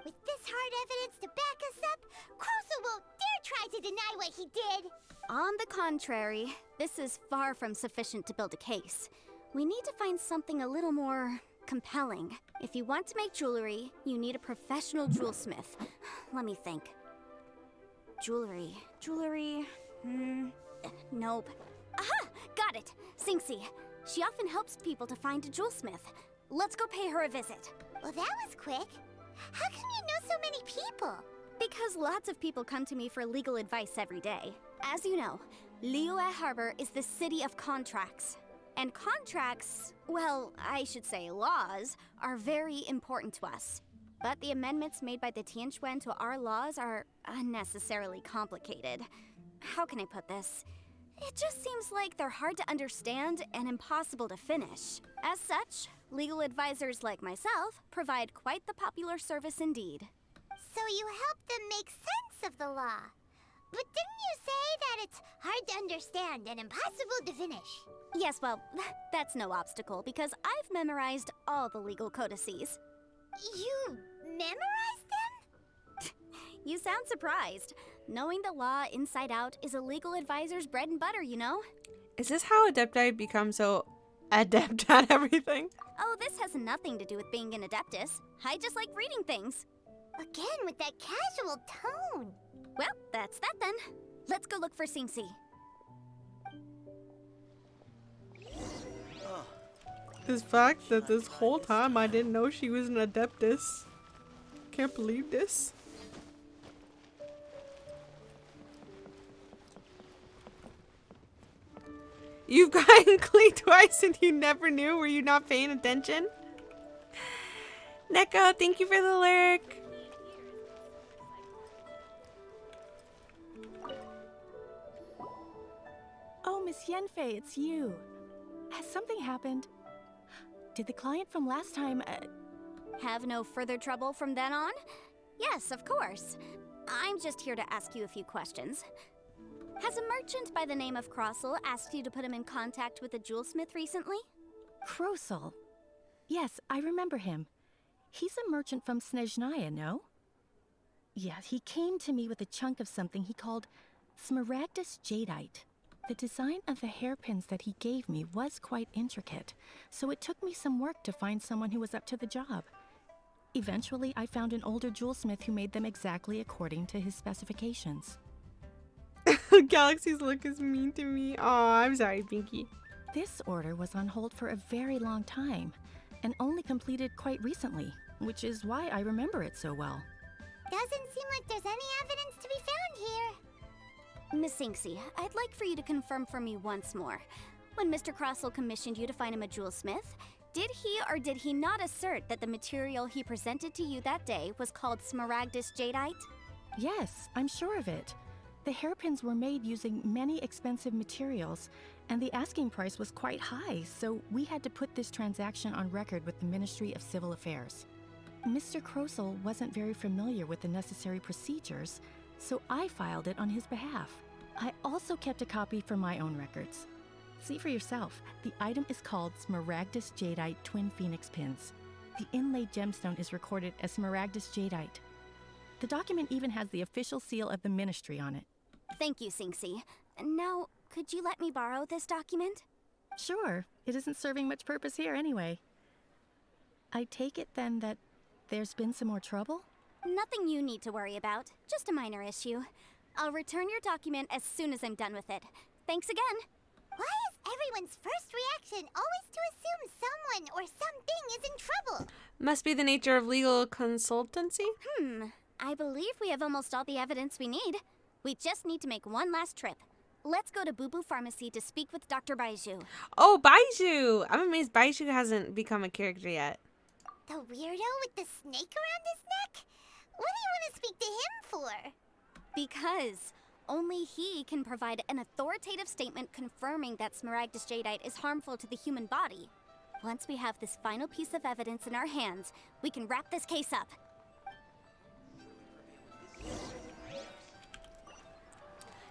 With this hard evidence to back us up, Crossell won't dare try to deny what he did. On the contrary, this is far from sufficient to build a case. We need to find something a little more compelling. If you want to make jewelry, you need a professional jewelsmith. Let me think. Jewelry. Nope. Aha! Got it! Singxi. She often helps people to find a jewelsmith. Let's go pay her a visit. Well, that was quick. How come you know so many people? Because lots of people come to me for legal advice every day. As you know, Liyue Harbor is the city of contracts. And contracts, well, I should say laws, are very important to us. But the amendments made by the Tianquan to our laws are unnecessarily complicated. How can I put this? It just seems like they're hard to understand and impossible to finish. As such, legal advisors like myself provide quite the popular service indeed. So you help them make sense of the law. But didn't you say that it's hard to understand and impossible to finish? Yes, well, that's no obstacle because I've memorized all the legal codices. You memorized them? You sound surprised. Knowing the law inside out is a legal advisor's bread and butter, you know? Is this how Adepti become so adept at everything? Oh, this has nothing to do with being an Adeptus. I just like reading things. Again with that casual tone. Well, that's that then. Let's go look for Singsi. This fact that this whole time I didn't know she was an Adeptus. Can't believe this. You've gotten clean twice and you never knew? Were you not paying attention? Neko, thank you for the lurk. Oh, Miss Yenfei, it's you. Has something happened? Did the client from last time, Have no further trouble from then on? Yes, of course. I'm just here to ask you a few questions. Has a merchant by the name of Crossel asked you to put him in contact with a jewelsmith recently? Krosel? Yes, I remember him. He's a merchant from Snezhnaya, no? Yeah, he came to me with a chunk of something he called Smaragdus Jadeite. The design of the hairpins that he gave me was quite intricate, so it took me some work to find someone who was up to the job. Eventually, I found an older jewelsmith who made them exactly according to his specifications. Galaxy's look is mean to me. Aw, I'm sorry, Pinky. This order was on hold for a very long time, and only completed quite recently, which is why I remember it so well. Doesn't seem like there's any evidence to be found here. Miss Singsi, I'd like for you to confirm for me once more. When Mr. Crossel commissioned you to find him a jewelsmith, did he or did he not assert that the material he presented to you that day was called Smaragdus Jadeite? Yes, I'm sure of it. The hairpins were made using many expensive materials, and the asking price was quite high, so we had to put this transaction on record with the Ministry of Civil Affairs. Mr. Krosel wasn't very familiar with the necessary procedures, so I filed it on his behalf. I also kept a copy for my own records. See for yourself, the item is called Smaragdus Jadeite Twin Phoenix Pins. The inlaid gemstone is recorded as Smaragdus Jadeite. The document even has the official seal of the ministry on it. Thank you, Singsi. Now, could you let me borrow this document? Sure, it isn't serving much purpose here anyway. I take it then that there's been some more trouble? Nothing you need to worry about, just a minor issue. I'll return your document as soon as I'm done with it. Thanks again. Why is everyone's first reaction always to assume someone or something is in trouble? Must be the nature of legal consultancy. I believe we have almost all the evidence we need. We just need to make one last trip. Let's go to Boo Boo Pharmacy to speak with Dr. Baiju. Oh, Baiju! I'm amazed Baiju hasn't become a character yet. The weirdo with the snake around his neck? What do you want to speak to him for? Because only he can provide an authoritative statement confirming that Smaragdus Jadeite is harmful to the human body. Once we have this final piece of evidence in our hands, we can wrap this case up.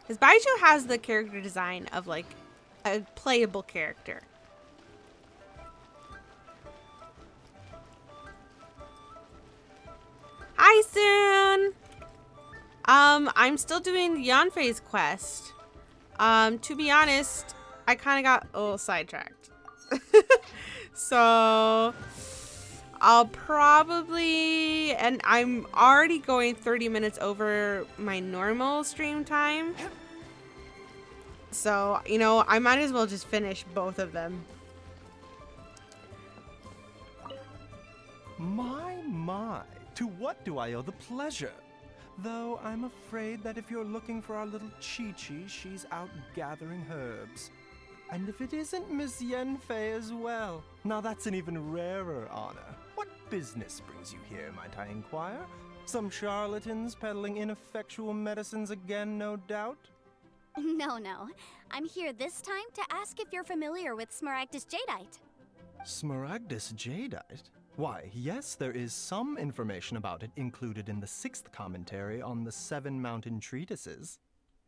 Because Baiju has the character design of, like, a playable character. Hi, Soon! I'm still doing the Yanfei's quest. To be honest, I kind of got a little sidetracked. So, I'll probably, and I'm already going 30 minutes over my normal stream time. So, you know, I might as well just finish both of them. My, to what do I owe the pleasure? Though I'm afraid that if you're looking for our little Chi-Chi, she's out gathering herbs. And if it isn't Miss Yenfei as well, now that's an even rarer honor. What business brings you here, might I inquire? Some charlatans peddling ineffectual medicines again, no doubt? No. I'm here this time to ask if you're familiar with Smaragdus Jadeite. Smaragdus Jadeite? Why, yes, there is some information about it included in the 6th commentary on the 7 Mountain Treatises.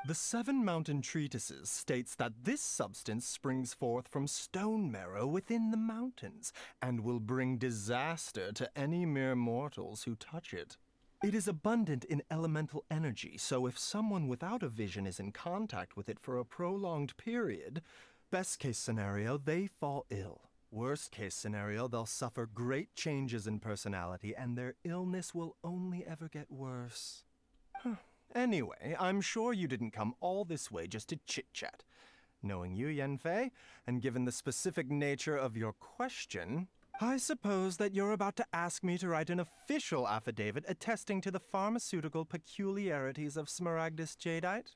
The 7 Mountain Treatises states that this substance springs forth from stone marrow within the mountains, and will bring disaster to any mere mortals who touch it. It is abundant in elemental energy, so if someone without a vision is in contact with it for a prolonged period, best case scenario, they fall ill. Worst case scenario, they'll suffer great changes in personality, and their illness will only ever get worse. Anyway, I'm sure you didn't come all this way just to chit-chat. Knowing you, Yanfei, and given the specific nature of your question, I suppose that you're about to ask me to write an official affidavit attesting to the pharmaceutical peculiarities of Smaragdus jadeite?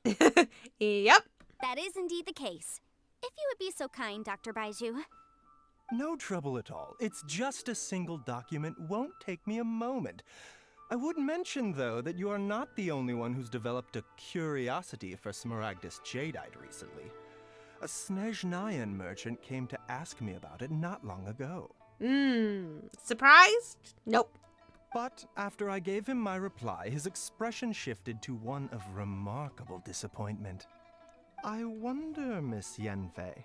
Yep. That is indeed the case. If you would be so kind, Dr. Baiju. No trouble at all. It's just a single document. Won't take me a moment. I would mention, though, that you are not the only one who's developed a curiosity for Smaragdus jadeite recently. A Snezhnayan merchant came to ask me about it not long ago. Surprised? Nope. But after I gave him my reply, his expression shifted to one of remarkable disappointment. I wonder, Miss Yanfei,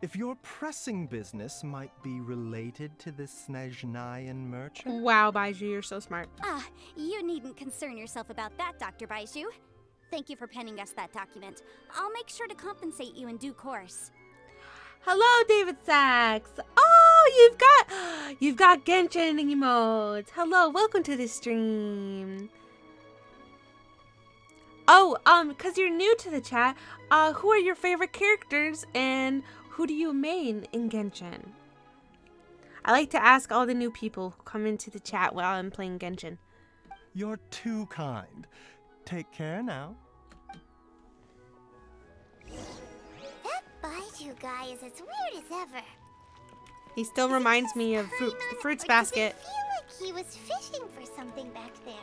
if your pressing business might be related to this Snezhnayan merchant? Wow, Baiju, you're so smart. Ah, you needn't concern yourself about that, Dr. Baiju. Thank you for penning us that document. I'll make sure to compensate you in due course. Hello, David Sachs. Oh, you've got Genshin emotes. Hello, welcome to the stream. Oh, because you're new to the chat, who are your favorite characters and who do you main in Genshin? I like to ask all the new people who come into the chat while I'm playing Genshin. You're too kind. Take care now. That Baiju guy is as weird as ever. He still reminds me of Fruits Basket. I feel like he was fishing for something back there.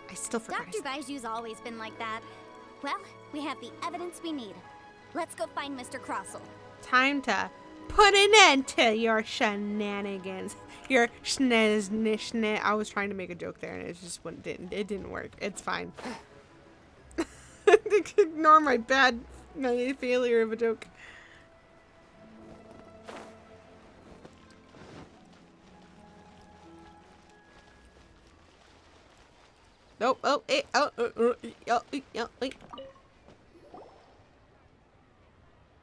I still forgot. Dr. Baiju's always been like that. Well, we have the evidence we need. Let's go find Mr. Crossel. Time to put an end to your shenanigans. Your schnez. I was trying to make a joke there and it just didn't work. It's fine. Ignore my failure of a joke.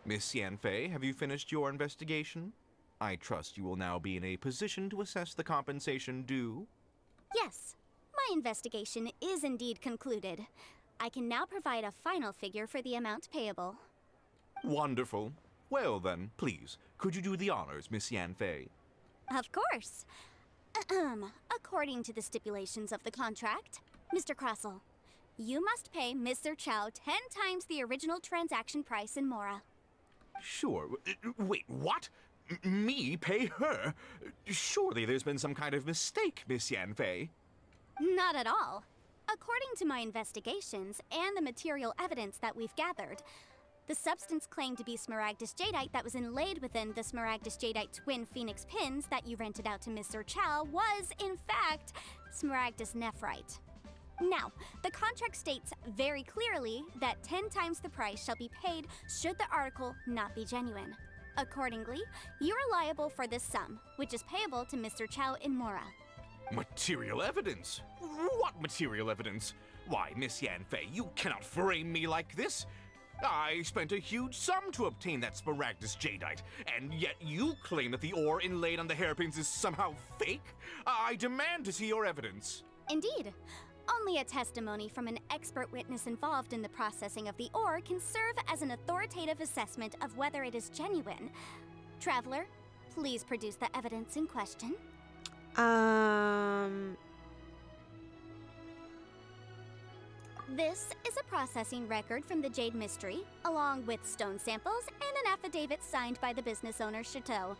Miss Yanfei, have you finished your investigation? I trust you will now be in a position to assess the compensation due. Yes, my investigation is indeed concluded. I can now provide a final figure for the amount payable. Wonderful. Well then, please, could you do the honors, Miss Yanfei? Of course. According to the stipulations of the contract, Mr. Crossel, you must pay Mr. Chow 10 times the original transaction price in Mora. Sure. Wait, what? Me pay her? Surely there's been some kind of mistake, Miss Yanfei. Not at all. According to my investigations and the material evidence that we've gathered, the substance claimed to be Smaragdus jadeite that was inlaid within the Smaragdus jadeite twin phoenix pins that you rented out to Mr. Chow was, in fact, Smaragdus nephrite. Now, the contract states very clearly that 10 times the price shall be paid should the article not be genuine. Accordingly, you are liable for this sum, which is payable to Mr. Chow in Mora. Material evidence? What material evidence? Why, Miss Yanfei, you cannot frame me like this. I spent a huge sum to obtain that Smaragdus jadeite, and yet you claim that the ore inlaid on the hairpins is somehow fake? I demand to see your evidence. Indeed. Only a testimony from an expert witness involved in the processing of the ore can serve as an authoritative assessment of whether it is genuine. Traveler, please produce the evidence in question. This is a processing record from the Jade Mystery, along with stone samples and an affidavit signed by the business owner, Chateau.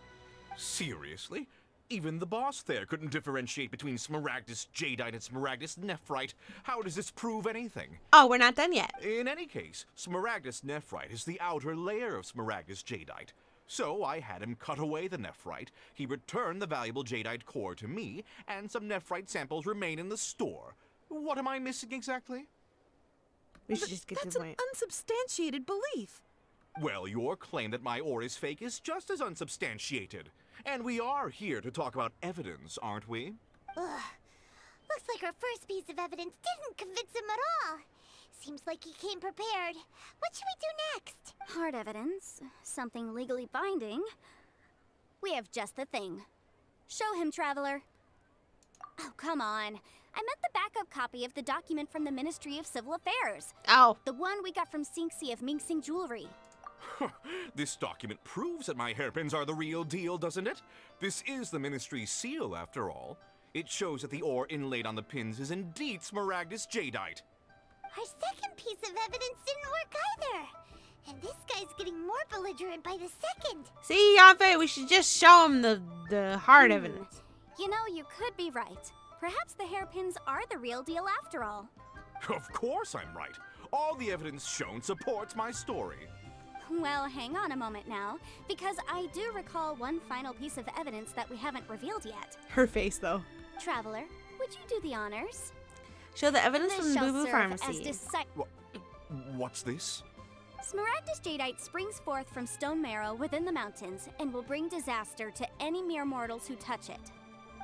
Seriously? Even the boss there couldn't differentiate between Smaragdus jadeite and Smaragdus nephrite. How does this prove anything? Oh, we're not done yet. In any case, Smaragdus nephrite is the outer layer of Smaragdus jadeite. So I had him cut away the nephrite, he returned the valuable jadeite core to me, and some nephrite samples remain in the store. What am I missing exactly? We should just get to That's the an point. unsubstantiated belief. Well, your claim that my ore is fake is just as unsubstantiated. And we are here to talk about evidence, aren't we? Ugh. Looks like our first piece of evidence didn't convince him at all. Seems like he came prepared. What should we do next? Hard evidence, something legally binding. We have just the thing. Show him, Traveler. Oh, come on. I meant the backup copy of the document from the Ministry of Civil Affairs. Ow. The one we got from Sinxi of Mingsing Jewelry. This document proves that my hairpins are the real deal, doesn't it? This is the Ministry's seal, after all. It shows that the ore inlaid on the pins is indeed Smaragdus jadeite. Our second piece of evidence didn't work either. And this guy's getting more belligerent by the second. See, Yanfei, we should just show him the hard evidence. You know, you could be right. Perhaps the hairpins are the real deal after all. Of course I'm right. All the evidence shown supports my story. Well, hang on a moment now, because I do recall one final piece of evidence that we haven't revealed yet. Her face, though. Traveler, would you do the honors? Show the evidence This from the shall Boo Boo serve Pharmacy. as What's this? Smaragdus jadeite springs forth from stone marrow within the mountains and will bring disaster to any mere mortals who touch it.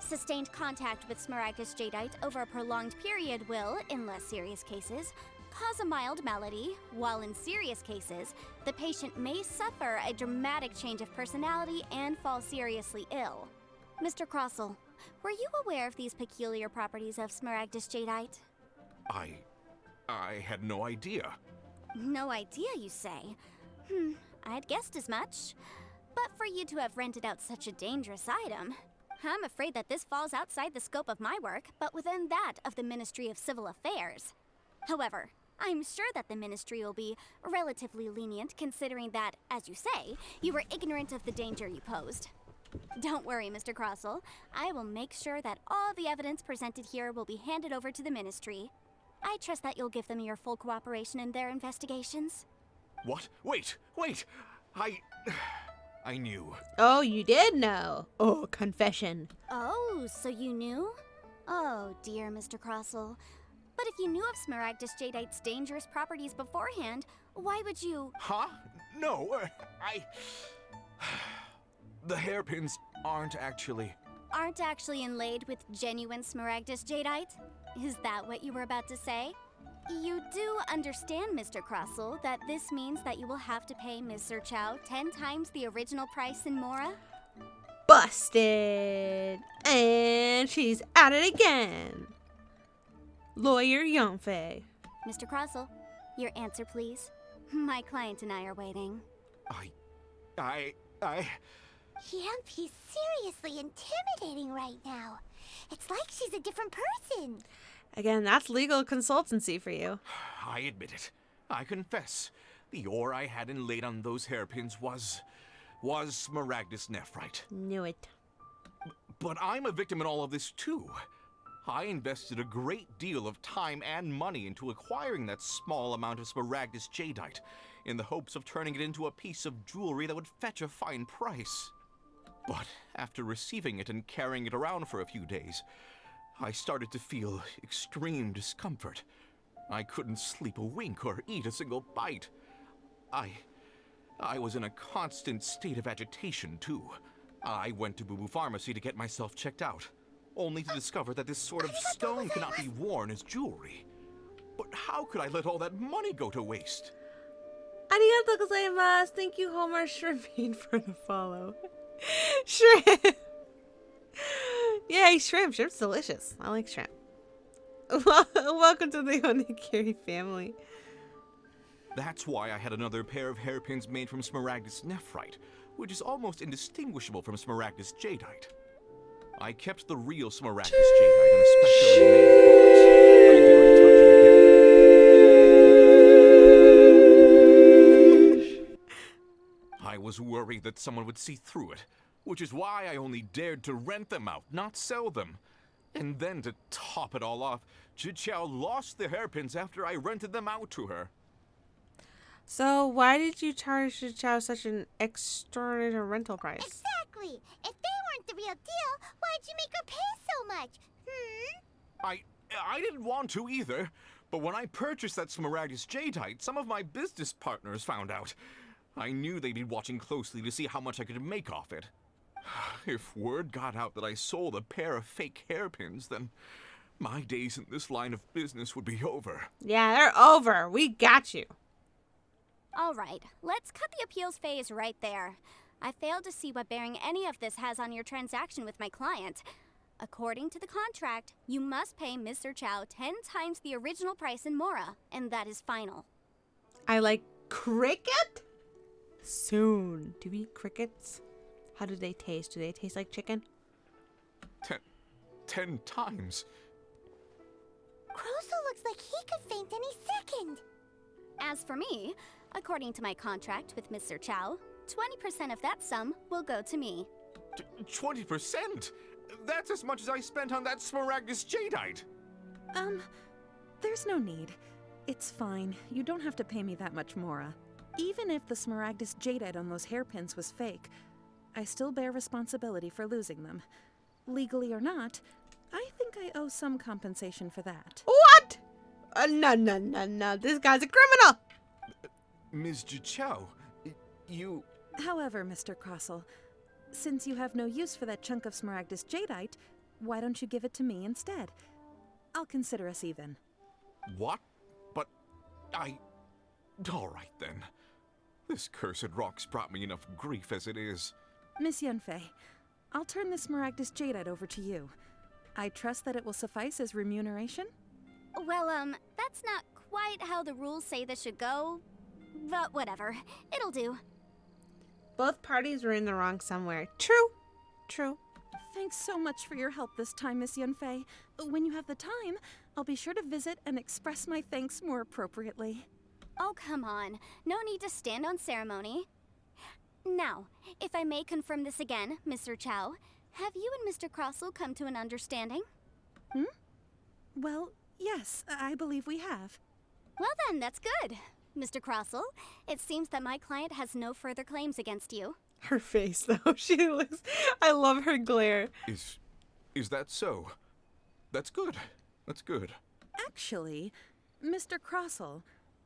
Sustained contact with Smaragdus jadeite over a prolonged period will, in less serious cases, cause a mild malady, while in serious cases, the patient may suffer a dramatic change of personality and fall seriously ill. Mr. Crossell, were you aware of these peculiar properties of Smaragdus jadeite? I had no idea. No idea, you say? I'd guessed as much. But for you to have rented out such a dangerous item, I'm afraid that this falls outside the scope of my work, but within that of the Ministry of Civil Affairs. However, I'm sure that the Ministry will be relatively lenient considering that, as you say, you were ignorant of the danger you posed. Don't worry, Mr. Crossell. I will make sure that all the evidence presented here will be handed over to the Ministry. I trust that you'll give them your full cooperation in their investigations. What? Wait! I knew. Oh, you did know. Oh, confession. Oh, so you knew? Oh, dear Mr. Crossell. But if you knew of Smaragdus jadeite's dangerous properties beforehand, why would you— Huh? No, The hairpins aren't actually inlaid with genuine Smaragdus jadeite? Is that what you were about to say? You do understand, Mr. Crossell, that this means that you will have to pay Ms. Zerchow 10 times the original price in Mora? Busted. And she's at it again. Lawyer Yanfei. Mr. Crossell, your answer, please. My client and I are waiting. Yamp, he's seriously intimidating right now. It's like she's a different person. Again, that's legal consultancy for you. I admit it. I confess. The ore I had inlaid on those hairpins was Smaragdus nephrite. Knew it. But I'm a victim in all of this too. I invested a great deal of time and money into acquiring that small amount of Smaragdus jadeite in the hopes of turning it into a piece of jewelry that would fetch a fine price. But after receiving it and carrying it around for a few days, I started to feel extreme discomfort. I couldn't sleep a wink or eat a single bite. I was in a constant state of agitation, too. I went to Boo Boo Pharmacy to get myself checked out, only to discover that this sort of stone cannot be worn as jewelry. But how could I let all that money go to waste? Arigatou gozaimasu. Thank you, Homer Shrimping, for the follow. Shrimp! Yay, shrimp. Shrimp's delicious. I like shrimp. Welcome to the Onigiri family. That's why I had another pair of hairpins made from Smaragdus nephrite, which is almost indistinguishable from Smaragdus jadeite. I kept the real Smaragdus jadeite in a specially made box. I daren't touch it again. I was worried that someone would see through it, which is why I only dared to rent them out, not sell them. And then to top it all off, Zhiqiao lost the hairpins after I rented them out to her. So why did you charge the Chow such an extraordinary rental price? Exactly. If they weren't the real deal, why'd you make her pay so much? I didn't want to either, but when I purchased that Smaragdus Jadeite, some of my business partners found out. I knew they'd be watching closely to see how much I could make off it. If word got out that I sold a pair of fake hairpins, then my days in this line of business would be over. Yeah, they're over. We got you. All right, let's cut the appeals phase right there. I failed to see what bearing any of this has on your transaction with my client. According to the contract, you must pay Mr. Chow 10 times the original price in Mora, and that is final. I like cricket? Soon. Do we eat crickets? How do they taste? Do they taste like chicken? 10 times? Croso looks like he could faint any second. As for me, according to my contract with Mr. Chow, 20% of that sum will go to me. 20%? That's as much as I spent on that Smaragdus Jadeite. There's no need. It's fine. You don't have to pay me that much, Mora. Even if the Smaragdus Jadeite on those hairpins was fake, I still bear responsibility for losing them. Legally or not, I think I owe some compensation for that. What? No. This guy's a criminal. Ms. Jichao, you... However, Mr. Crossell, since you have no use for that chunk of Smaragdus Jadeite, why don't you give it to me instead? I'll consider us even. What? But all right then. This cursed rock's brought me enough grief as it is. Miss Yunfei, I'll turn this Smaragdus Jadeite over to you. I trust that it will suffice as remuneration? Well, that's not quite how the rules say this should go, but whatever. It'll do. Both parties were in the wrong somewhere. True. Thanks so much for your help this time, Miss Yunfei. When you have the time, I'll be sure to visit and express my thanks more appropriately. Oh, come on. No need to stand on ceremony. Now, if I may confirm this again, Mr. Chow, have you and Mr. Crossell come to an understanding? Well, yes, I believe we have. Well then, that's good. Mr. Crossell, it seems that my client has no further claims against you. Her face, though. She looks... I love her glare. Is that so? That's good. That's good. Actually, Mr. Crossell,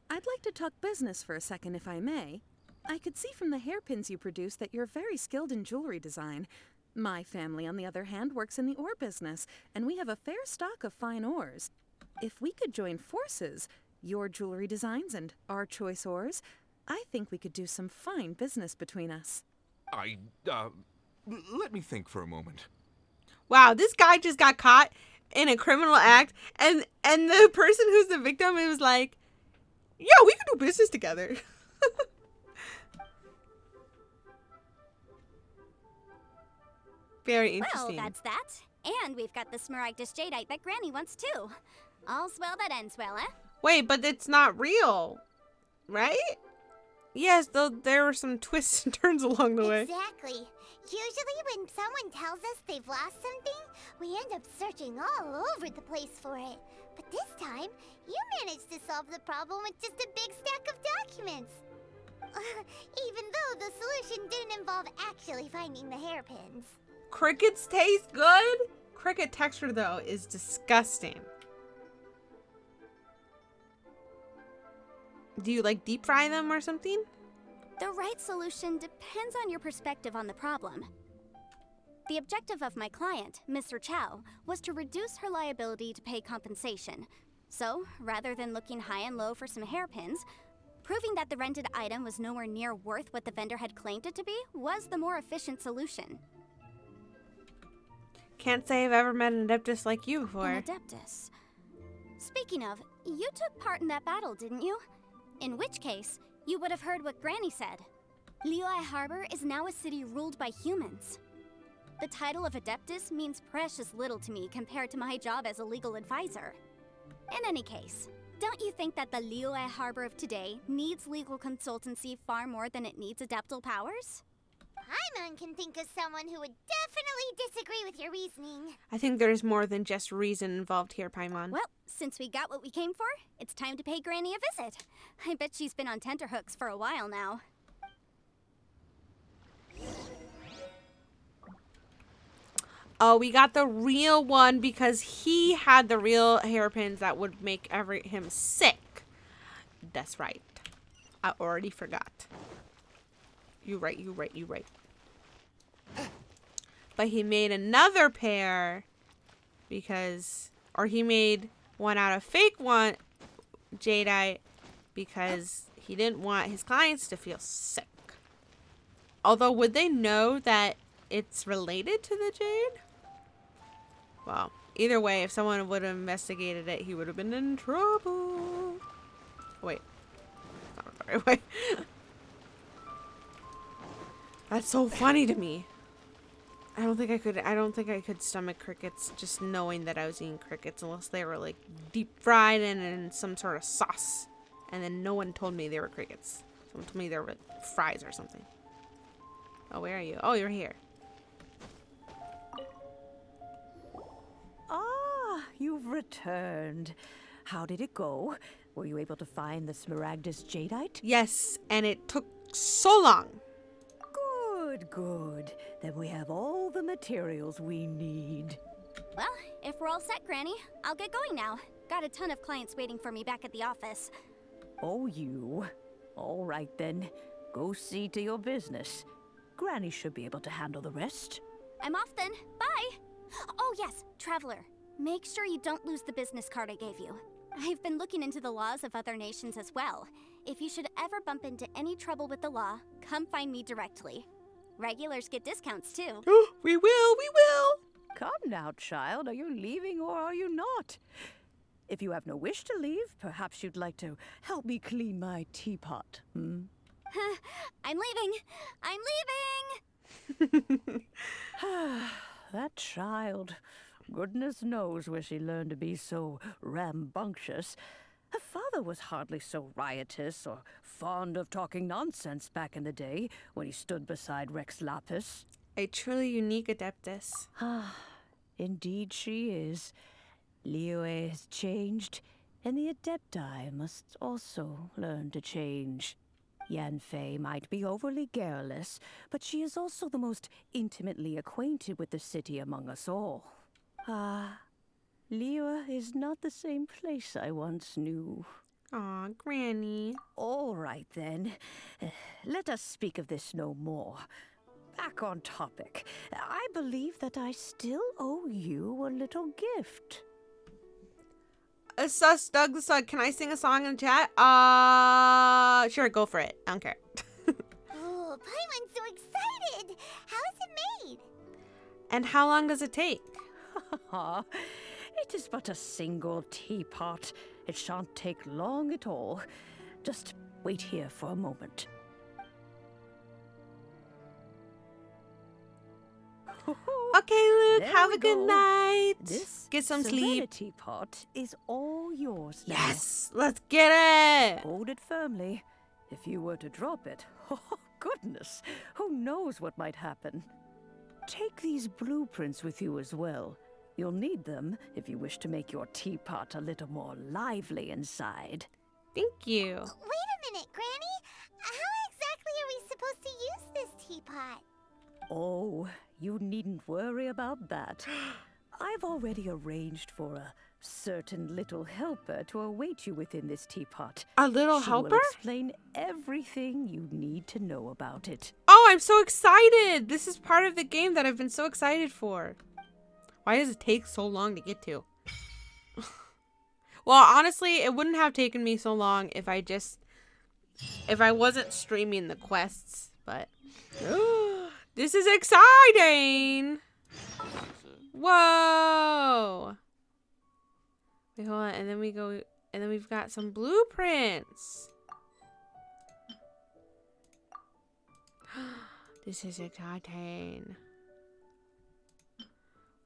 I'd like to talk business for a second, if I may. I could see from the hairpins you produce that you're very skilled in jewelry design. My family, on the other hand, works in the ore business, and we have a fair stock of fine ores. If we could join forces, your jewelry designs and our choice ores, I think we could do some fine business between us. Let me think for a moment. Wow, this guy just got caught in a criminal act, and the person who's the victim was like, yeah, we could do business together. Very interesting. Well, that's that. And we've got the Smaragdus Jadeite that Granny wants too. All's well that ends well, eh? Wait, but it's not real, right? Yes, though there were some twists and turns along the way. Exactly. Usually when someone tells us they've lost something, we end up searching all over the place for it. But this time, you managed to solve the problem with just a big stack of documents. Even though the solution didn't involve actually finding the hairpins. Crickets taste good? Cricket texture, though, is disgusting. Do you, like, deep fry them or something? The right solution depends on your perspective on the problem. The objective of my client, Mr. Chow, was to reduce her liability to pay compensation. So, rather than looking high and low for some hairpins, proving that the rented item was nowhere near worth what the vendor had claimed it to be was the more efficient solution. Can't say I've ever met an Adeptus like you before. An Adeptus. Speaking of, you took part in that battle, didn't you? In which case, you would have heard what Granny said. Liyue Harbor is now a city ruled by humans. The title of Adeptus means precious little to me compared to my job as a legal advisor. In any case, don't you think that the Liyue Harbor of today needs legal consultancy far more than it needs adeptal powers? Paimon can think of someone who would definitely disagree with your reasoning. I think there's more than just reason involved here, Paimon. Well, since we got what we came for, it's time to pay Granny a visit. I bet she's been on tenterhooks for a while now. Oh, we got the real one because he had the real hairpins that would make him sick. That's right. I already forgot. You right. But he made another pair because, or he made one out of fake one jadeite because he didn't want his clients to feel sick. Although, would they know that it's related to the jade? Well, either way, if someone would have investigated it, he would have been in trouble. Wait. That's not the right way. That's so funny to me. I don't think I could stomach crickets just knowing that I was eating crickets unless they were like deep fried and in some sort of sauce. And then no one told me they were crickets. Someone told me they were fries or something. Oh, where are you? Oh, you're here. Ah, you've returned. How did it go? Were you able to find the Smaragdus jadeite? Yes, and it took so long. Good. Then we have all the materials we need. Well, if we're all set, Granny, I'll get going now. Got a ton of clients waiting for me back at the office. Oh, you. All right, then. Go see to your business. Granny should be able to handle the rest. I'm off then. Bye! Oh yes, Traveler. Make sure you don't lose the business card I gave you. I've been looking into the laws of other nations as well. If you should ever bump into any trouble with the law, come find me directly. Regulars get discounts too. We will. Come now, child. Are you leaving or are you not? If you have no wish to leave, perhaps you'd like to help me clean my teapot, hmm? I'm leaving! That child. Goodness knows where she learned to be so rambunctious. Her father was hardly so riotous or fond of talking nonsense back in the day when he stood beside Rex Lapis. A truly unique adeptus. Indeed she is. Liyue has changed, and the Adepti must also learn to change. Yanfei might be overly garrulous, but she is also the most intimately acquainted with the city among us all. Liyue is not the same place I once knew. Aw, Granny. All right, then. Let us speak of this no more. Back on topic. I believe that I still owe you a little gift. Sus Doug the Sug, can I sing a song in the chat? Sure, go for it. I don't care. Oh, Paimon's so excited! How is it made? And how long does it take? It is but a single teapot. It shan't take long at all. Just wait here for a moment. Okay, Luke, There have we a good go. night. This Get some sleep. Serenity pot is all yours now. Yes, let's get it. Hold it firmly. If you were to drop it, oh goodness, who knows what might happen. Take these blueprints with you as well. You'll need them if you wish to make your teapot a little more lively inside. Thank you. Wait a minute, Granny. How exactly are we supposed to use this teapot? Oh, you needn't worry about that. I've already arranged for a certain little helper to await you within this teapot. A little She helper? will explain everything you need to know about it. Oh, I'm so excited. This is part of the game that I've been so excited for. Why does it take so long to get to? Well, honestly, it wouldn't have taken me so long if I wasn't streaming the quests, but this is exciting. Whoa. Wait, hold on. And then we've got some blueprints. This is exciting.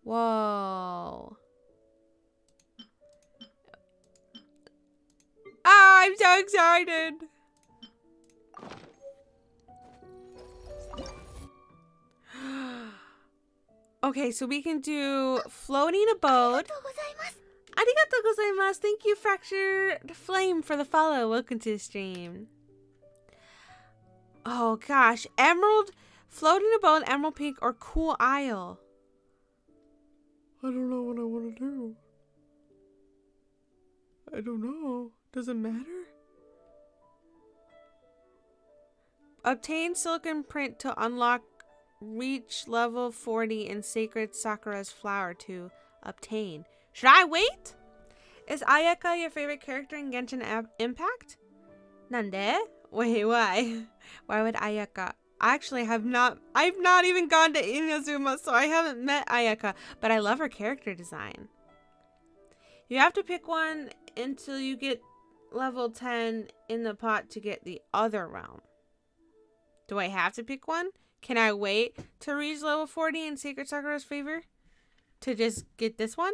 Whoa. Ah, I'm so excited. Okay, so we can do floating a boat. Arigatou gozaimasu. Thank you, Fractured Flame, for the follow. Welcome to the stream. Oh gosh, emerald, floating a boat, emerald pink, or cool isle. I don't know what I want to do. I don't know. Does it matter? Obtain silicon print to unlock reach level 40 in Sacred Sakura's flower to obtain. Should I wait? Is Ayaka your favorite character in Genshin Impact? Nande? Wait, why? Why would Ayaka? I've not even gone to Inazuma, so I haven't met Ayaka, but I love her character design. You have to pick one until you get level 10 in the pot to get the other realm. Do I have to pick one? Can I wait to reach level 40 in Sacred Sakura's favor to just get this one?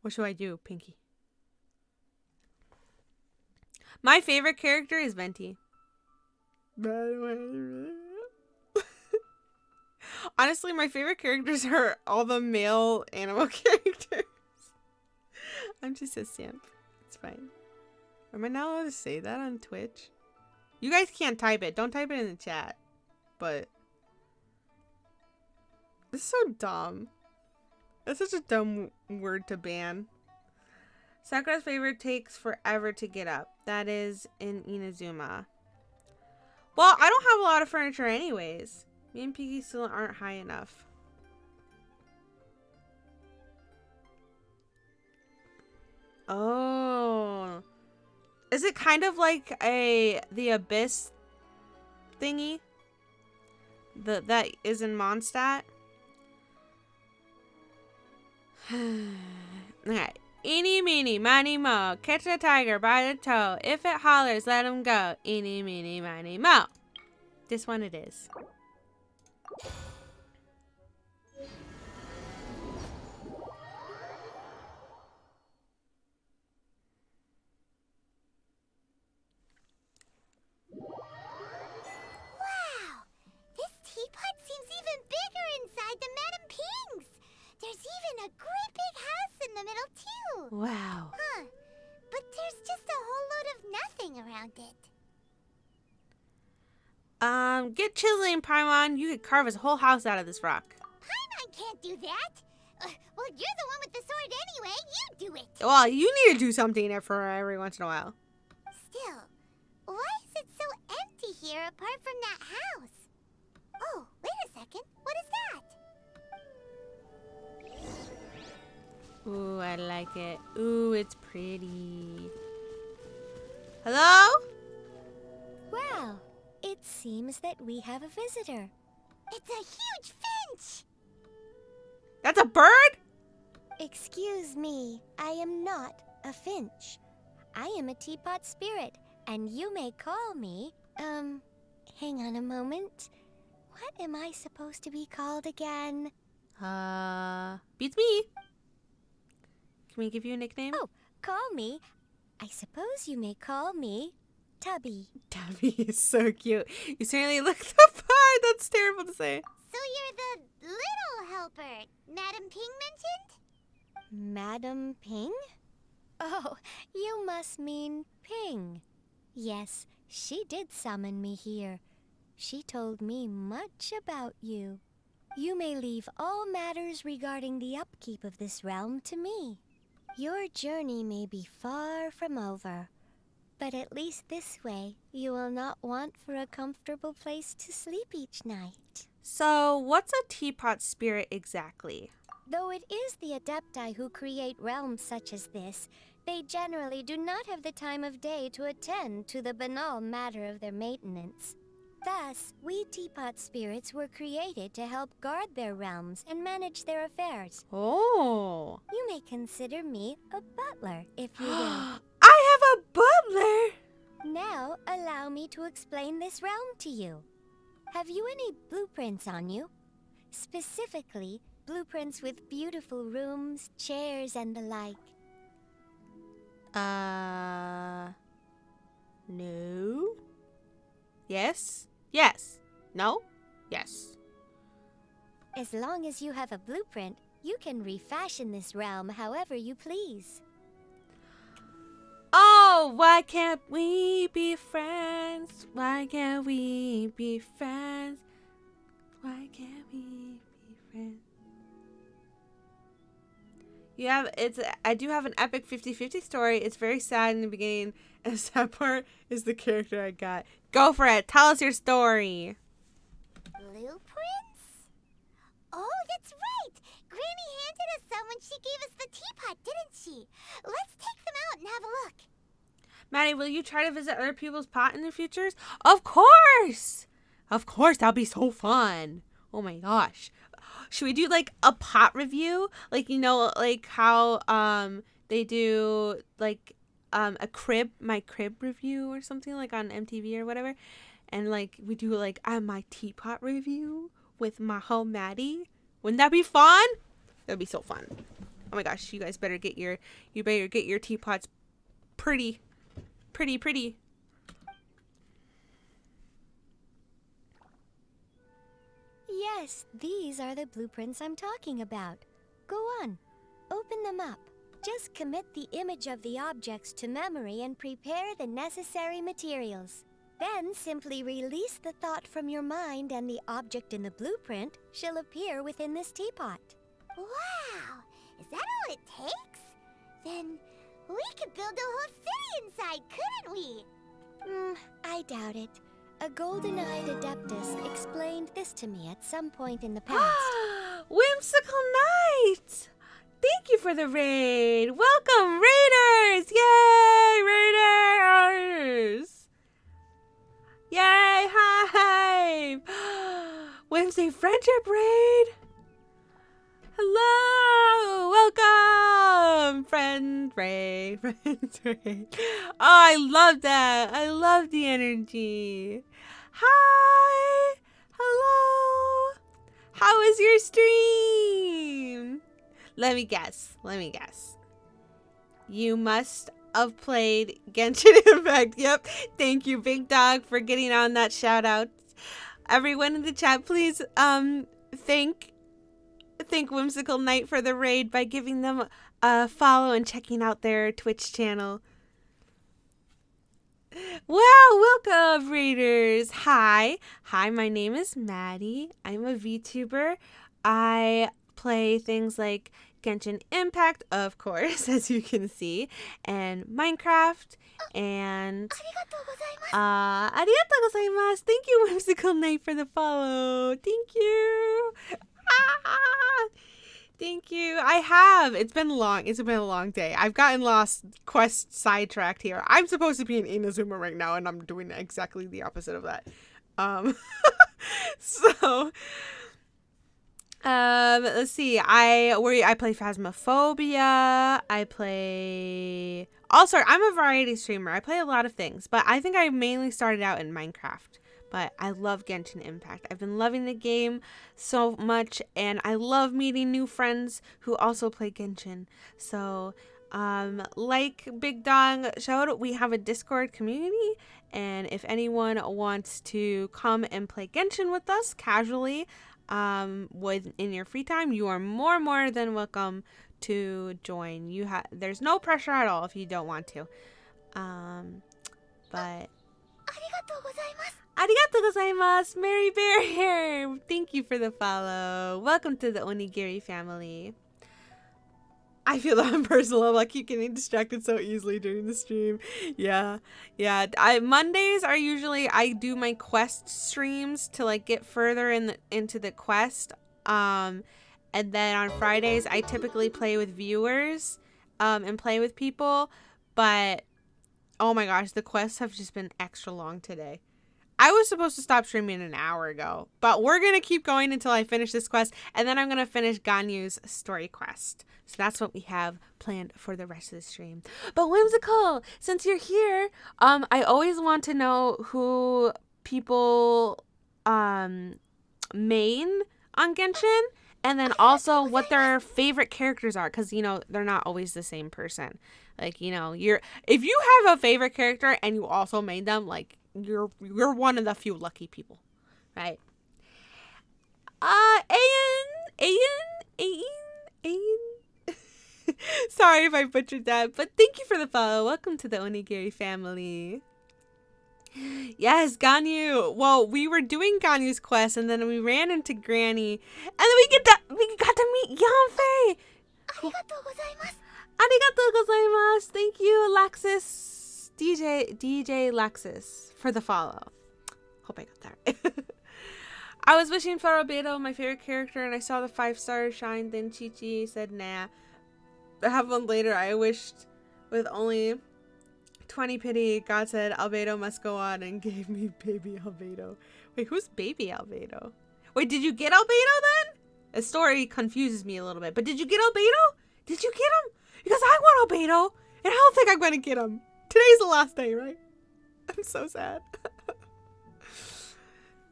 What should I do, Pinky? My favorite character is Venti. Honestly, my favorite characters are all the male animal characters. I'm just a simp. It's fine. Am I not allowed to say that on Twitch? You guys can't type it. Don't type it in the chat. But this is so dumb. That's such a dumb word to ban. Sakura's favorite takes forever to get up. That is in Inazuma. Well, I don't have a lot of furniture anyways. Me and Piggy still aren't high enough. Oh. Is it kind of like the Abyss thingy? That is in Mondstadt? Alright. Eeny, meeny, miny, mo. Catch a tiger by the toe. If it hollers, let him go. Eeny, meeny, miny, mo. This one it is. Teapot seems even bigger inside than Madame Ping's. There's even a great big house in the middle, too. Wow. Huh. But there's just a whole load of nothing around it. Get chiseling, Paimon. You could carve us a whole house out of this rock. Paimon can't do that. Well, you're the one with the sword anyway. You do it. Well, you need to do something for every once in a while. Still, why is it so empty here apart from that house? Oh, wait a second. What is that? Ooh, I like it. Ooh, it's pretty. Hello? Well, it seems that we have a visitor. It's a huge finch! That's a bird? Excuse me, I am not a finch. I am a teapot spirit, and you may call me, hang on a moment. What am I supposed to be called again? Beats me. Can we give you a nickname? Oh, call me. I suppose you may call me Tubby. Tubby is so cute. You certainly look the part. That's terrible to say. So you're the little helper Madame Ping mentioned? Madame Ping? Oh, you must mean Ping. Yes, she did summon me here. She told me much about you. You may leave all matters regarding the upkeep of this realm to me. Your journey may be far from over, but at least this way you will not want for a comfortable place to sleep each night. So, what's a teapot spirit exactly? Though it is the Adepti who create realms such as this, they generally do not have the time of day to attend to the banal matter of their maintenance. Thus, we teapot spirits were created to help guard their realms and manage their affairs. Oh. You may consider me a butler, if you will. I have a butler! Now, allow me to explain this realm to you. Have you any blueprints on you? Specifically, blueprints with beautiful rooms, chairs, and the like. No. Yes. Yes. No. Yes. As long as you have a blueprint, you can refashion this realm however you please. Oh, why can't we be friends? Why can't we be friends? Why can't we be friends? I do have an epic 50-50 story. It's very sad in the beginning, and the sad part is the character I got. Go for it. Tell us your story. Blueprints? Oh, that's right! Granny handed us some when she gave us the teapot, didn't she? Let's take them out and have a look. Maddie, will you try to visit other people's pot in the futures? Of course! Of course, that'll be so fun. Oh my gosh. Should we do like a pot review? Like, you know, like how they do like a crib, my crib review or something like on MTV or whatever. And like we do like my teapot review with MahoMadi. Wouldn't that be fun? That'd be so fun. Oh my gosh, you guys better get your teapots pretty. Yes, these are the blueprints I'm talking about. Go on, open them up. Just commit the image of the objects to memory and prepare the necessary materials. Then simply release the thought from your mind and the object in the blueprint shall appear within this teapot. Wow! Is that all it takes? Then we could build a whole city inside, couldn't we? I doubt it. A golden-eyed adeptus explained this to me at some point in the past. Whimsical Knight! Thank you for the raid. Welcome, Raiders! Yay, Raiders! Yay, hi! Wednesday Friendship Raid! Hello! Welcome! Friends Raid. Oh, I love that. I love the energy. Hi! Hello! How was your stream? Let me guess. You must have played Genshin Impact. Yep. Thank you, Big Dog, for getting on that shout out. Everyone in the chat, please thank Whimsical Knight for the raid by giving them a follow and checking out their Twitch channel. Wow, welcome, Raiders. Hi, my name is Maddie. I'm a VTuber. I play things like Genshin Impact, of course, as you can see, and Minecraft, and arigatou gozaimasu. Thank you, Whimsical Knight, for the follow. Thank you. Thank you. I have. It's been long. It's been a long day. I've gotten lost, quest sidetracked here. I'm supposed to be in Inazuma right now, and I'm doing exactly the opposite of that. So, let's see. I play Phasmophobia. I'm a variety streamer. I play a lot of things, but I think I mainly started out in Minecraft. But I love Genshin Impact. I've been loving the game so much, and I love meeting new friends who also play Genshin. So, like Big Dog showed, we have a Discord community, and if anyone wants to come and play Genshin with us casually, in your free time, you are more than welcome to join. There's no pressure at all if you don't want to. But arigatou gozaimasu, Mary Bear here. Thank you for the follow. Welcome to the Onigiri family. I feel that I'm personal. I keep getting distracted so easily during the stream. Yeah. Mondays are usually I do my quest streams to like get further into the quest. And then on Fridays I typically play with viewers, and play with people. But oh my gosh, the quests have just been extra long today. I was supposed to stop streaming an hour ago, but we're going to keep going until I finish this quest, and then I'm going to finish Ganyu's story quest. So that's what we have planned for the rest of the stream. But Whimsical, since you're here, I always want to know who people main on Genshin, and then also what their favorite characters are, because, they're not always the same person. Like, if you have a favorite character and you also made them, like, you're one of the few lucky people, right? Ayan. Sorry if I butchered that, but thank you for the follow. Welcome to the Onigiri family. Yes, Ganyu. Well, we were doing Ganyu's quest, and then we ran into Granny, and then we got to meet Yanfei. Arigatou gozaimasu. Thank you, Alexis, DJ Lexus, for the follow. Hope I got that right. I was wishing for Albedo, my favorite character, and I saw the 5-star shine. Then Chi-Chi said, nah. A half month later, I wished with only 20 pity. God said, Albedo must go on, and gave me baby Albedo. Wait, who's baby Albedo? Wait, did you get Albedo then? The story confuses me a little bit. But did you get Albedo? Did you get him? Because I want Albedo, and I don't think I'm going to get him. Today's the last day, right? I'm so sad.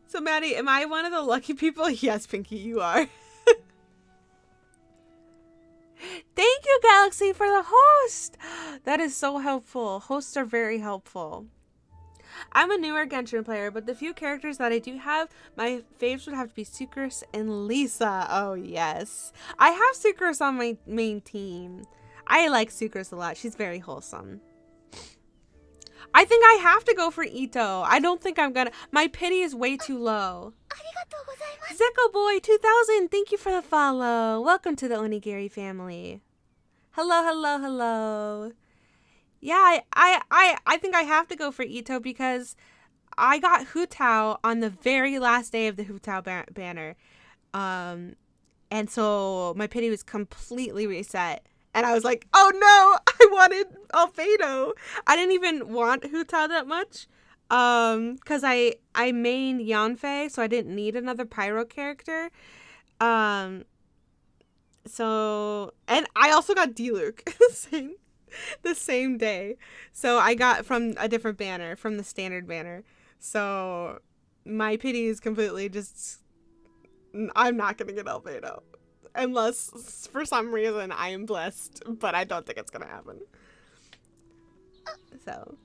So, Maddie, am I one of the lucky people? Yes, Pinky, you are. Thank you, Galaxy, for the host. That is so helpful. Hosts are very helpful. I'm a newer Genshin player, but the few characters that I do have, my faves would have to be Sucrose and Lisa. Oh, yes. I have Sucrose on my main team. I like Sucrose a lot. She's very wholesome. I think I have to go for Ito. I don't think I'm gonna. My pity is way too low. Zeko Boy 2000, thank you for the follow. Welcome to the Onigiri family. Hello, hello, hello. Yeah, I think I have to go for Ito because I got Hu Tao on the very last day of the Hu Tao banner. And so my pity was completely reset. And I was like, oh no, I wanted Albedo. I didn't even want Hu Tao that much. Because I main Yanfei, so I didn't need another Pyro character. So, and I also got Diluc the same day. So I got from a different banner, from the standard banner. So my pity is completely just, I'm not going to get Albedo. Unless, for some reason, I am blessed. But I don't think it's going to happen. So.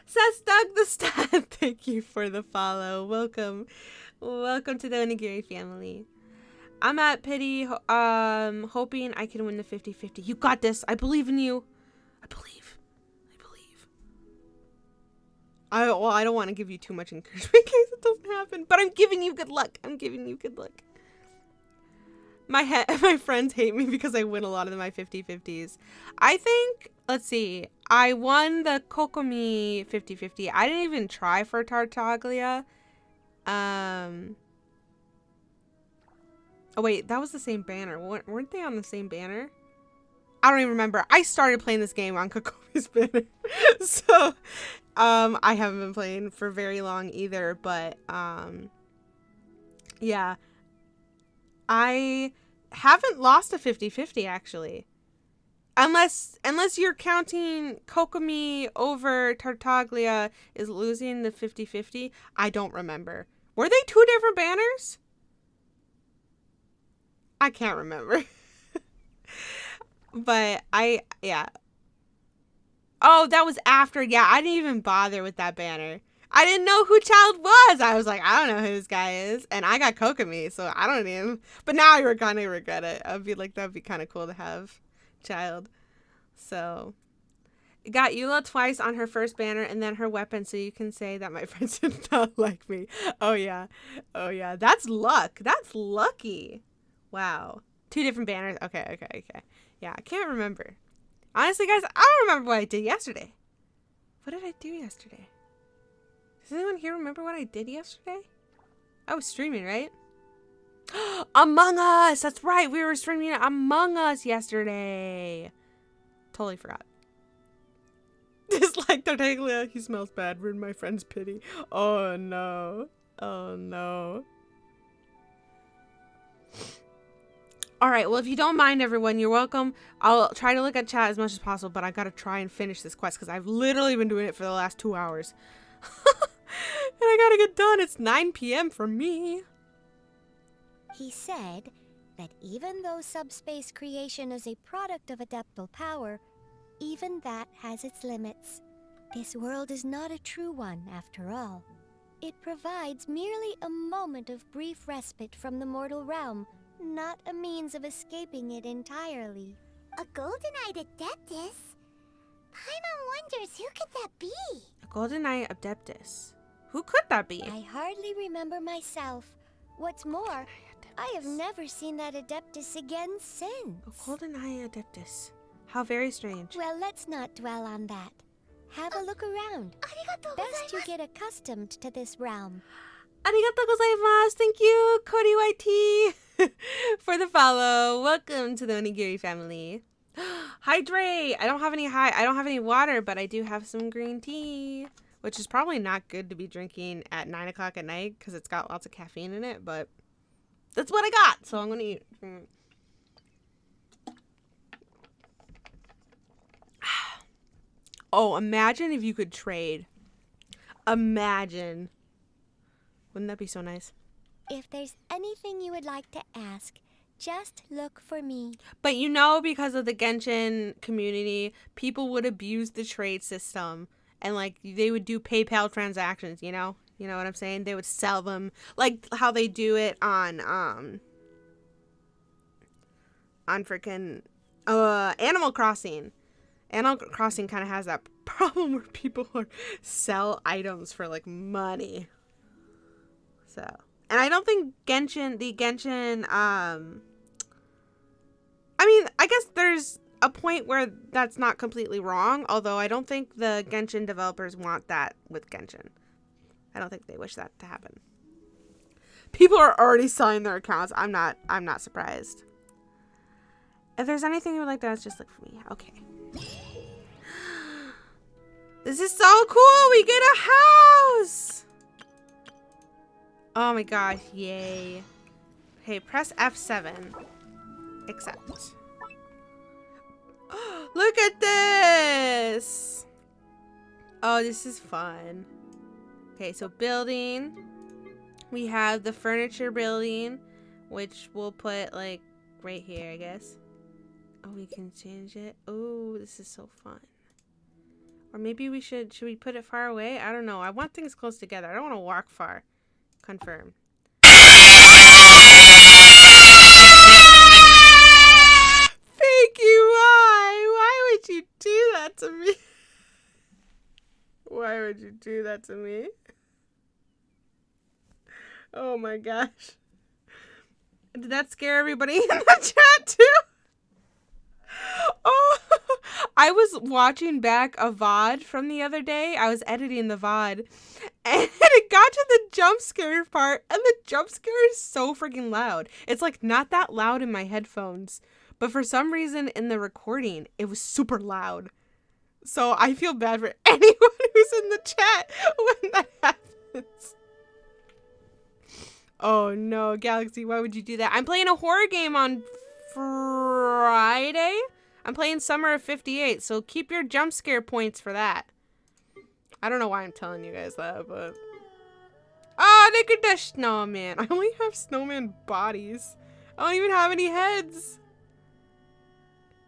Says Doug the Stat. Thank you for the follow. Welcome. Welcome to the Onigiri family. I'm at pity, hoping I can win the 50-50. You got this. I believe in you. I believe. I don't want to give you too much encouragement in case it doesn't happen. But I'm giving you good luck. My friends hate me because I win a lot of my 50-50s. I think, let's see, I won the Kokomi 50-50. I didn't even try for Tartaglia. Oh wait, that was the same banner. Weren't they on the same banner? I don't even remember. I started playing this game on Kokomi's banner. So, I haven't been playing for very long either, but, yeah. I haven't lost a 50-50 actually. Unless you're counting Kokomi over Tartaglia is losing the 50-50. I don't remember. Were they two different banners? I can't remember. But yeah. Oh, that was after. Yeah, I didn't even bother with that banner. I didn't know who Child was. I was like, I don't know who this guy is. And I got Kokomi, so I don't even. But now I kind of regret it. I'd be like, that'd be kind of cool to have Child. So, got Eula twice on her first banner and then her weapon, so you can say that my friends did not like me. Oh, yeah. That's luck. That's lucky. Wow. Two different banners. Okay. Yeah, I can't remember. Honestly, guys, I don't remember what I did yesterday. What did I do yesterday? Does anyone here remember what I did yesterday? I was streaming, right? Among Us! That's right, we were streaming Among Us yesterday. Totally forgot. Dislike Tartaglia. He smells bad. Ruined my friend's pity. Oh no. Alright, well, if you don't mind, everyone, you're welcome. I'll try to look at chat as much as possible, but I gotta try and finish this quest because I've literally been doing it for the last 2 hours. And I gotta get done. It's 9 p.m. for me. He said that even though subspace creation is a product of adeptal power, even that has its limits. This world is not a true one, after all. It provides merely a moment of brief respite from the mortal realm, not a means of escaping it entirely. A golden-eyed adeptus? Paimon wonders who could that be? A golden-eyed adeptus. Who could that be? I hardly remember myself. What's more, I have never seen that adeptus again since. A golden-eyed adeptus. How very strange. Well, let's not dwell on that. Have a look around. Best you get accustomed to this realm. Arigatou gozaimasu. Thank you, Cody YT, for the follow. Welcome to the Onigiri family. Hydrate. I don't have any water, but I do have some green tea, which is probably not good to be drinking at 9 o'clock at night because it's got lots of caffeine in it, but that's what I got, so I'm gonna eat. Oh, imagine if you could trade. Imagine. Wouldn't that be so nice? If there's anything you would like to ask, just look for me. But you know, because of the Genshin community, people would abuse the trade system. And, like, they would do PayPal transactions, you know? You know what I'm saying? They would sell them. Like how they do it on freaking Animal Crossing. Animal Crossing kind of has that problem where people sell items for, like, money. So, and I don't think Genshin, I mean, I guess there's a point where that's not completely wrong, although I don't think the Genshin developers want that with Genshin. I don't think they wish that to happen. People are already selling their accounts. I'm not surprised. If there's anything you would like to ask, just look for me. Okay. This is so cool. We get a house. Oh my gosh. Yay. Okay, press F7. Accept. Look at this. Oh, this is fun. Okay, so building. We have the furniture building, which we'll put like right here, I guess. Oh, we can change it. Oh, this is so fun. Or maybe we should we put it far away? I don't know. I want things close together. I don't want to walk far. Confirm. Thank you. Why would you do that to me? Why would you do that to me? Oh my gosh. Did that scare everybody in the chat too? Oh, I was watching back a VOD from the other day. I was editing the VOD. And it got to the jump scare part. And the jump scare is so freaking loud. It's like not that loud in my headphones. But for some reason in the recording, it was super loud. So I feel bad for anyone who's in the chat when that happens. Oh no, Galaxy, why would you do that? I'm playing a horror game on Friday. I'm playing Summer of 58, so keep your jump scare points for that. I don't know why I'm telling you guys that, but... Oh, look at the snowman. I only have snowman bodies. I don't even have any heads.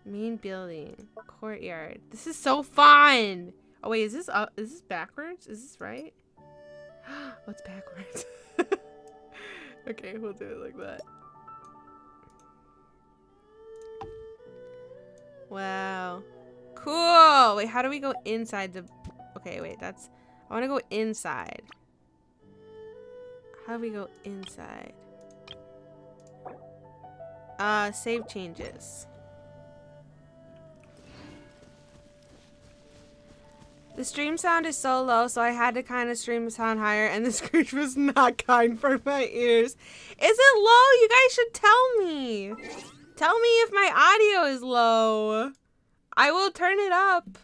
Main building. Courtyard. This is so fun. Oh, wait, is this up? Is this backwards? Is this right? Oh, it's backwards. Okay, we'll do it like that. Wow. Cool. Wait, how do we go inside the... Okay, wait, that's... I want to go inside. How do we go inside? Save changes. The stream sound is so low, so I had to kind of stream the sound higher, and the screech was not kind for my ears. Is it low? You guys should tell me. Tell me if my audio is low. I will turn it up.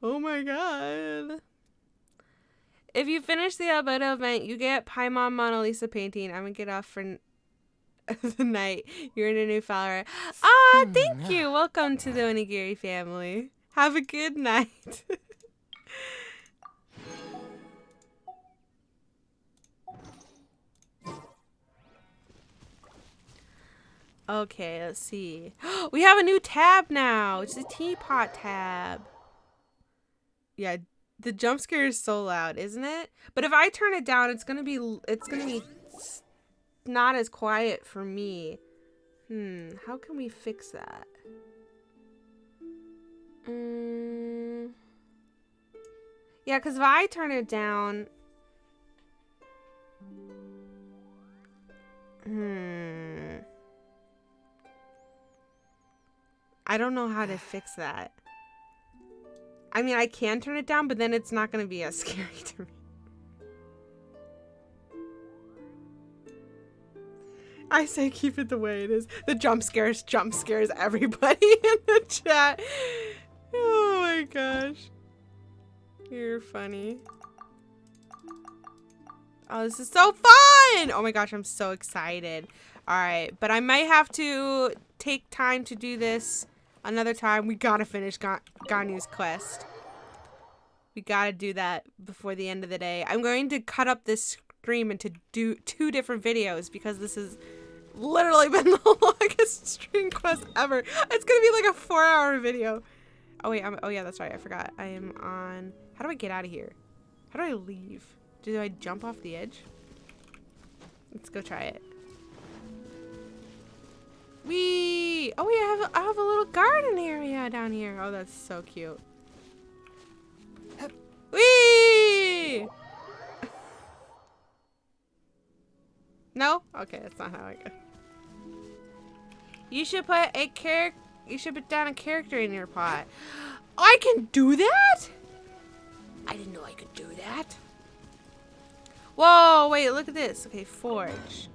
Oh my god. If you finish the Alberta event, you get Paimon Mona Lisa painting. I'm gonna get off for the night. You're in a new follower. Ah, thank you. Welcome to the Onigiri family. Have a good night. Okay, let's see. We have a new tab now. It's the Teapot tab. Yeah, The jump scare is so loud, isn't it? But if I turn it down, it's gonna be not as quiet for me. How can we fix that? Yeah, because if I turn it down... I don't know how to fix that. I mean, I can turn it down, but then it's not going to be as scary to me. I say keep it the way it is. The jump scares everybody in the chat. Oh my gosh. You're funny. Oh, this is so fun! Oh my gosh, I'm so excited. Alright, but I might have to take time to do this another time. We gotta finish Ganyu's quest. We gotta do that before the end of the day. I'm going to cut up this stream into 2 different videos because this has literally been the longest stream quest ever. It's gonna be like a 4-hour video. Oh wait, oh yeah, that's right, I forgot. I am on... How do I get out of here? How do I leave? Do I jump off the edge? Let's go try it. Whee! Oh yeah, I have a little garden area down here. Oh, that's so cute. Whee! No? Okay, that's not how I go. You should put down a character in your pot. I can do that? I didn't know I could do that. Whoa, wait, look at this. Okay, forge.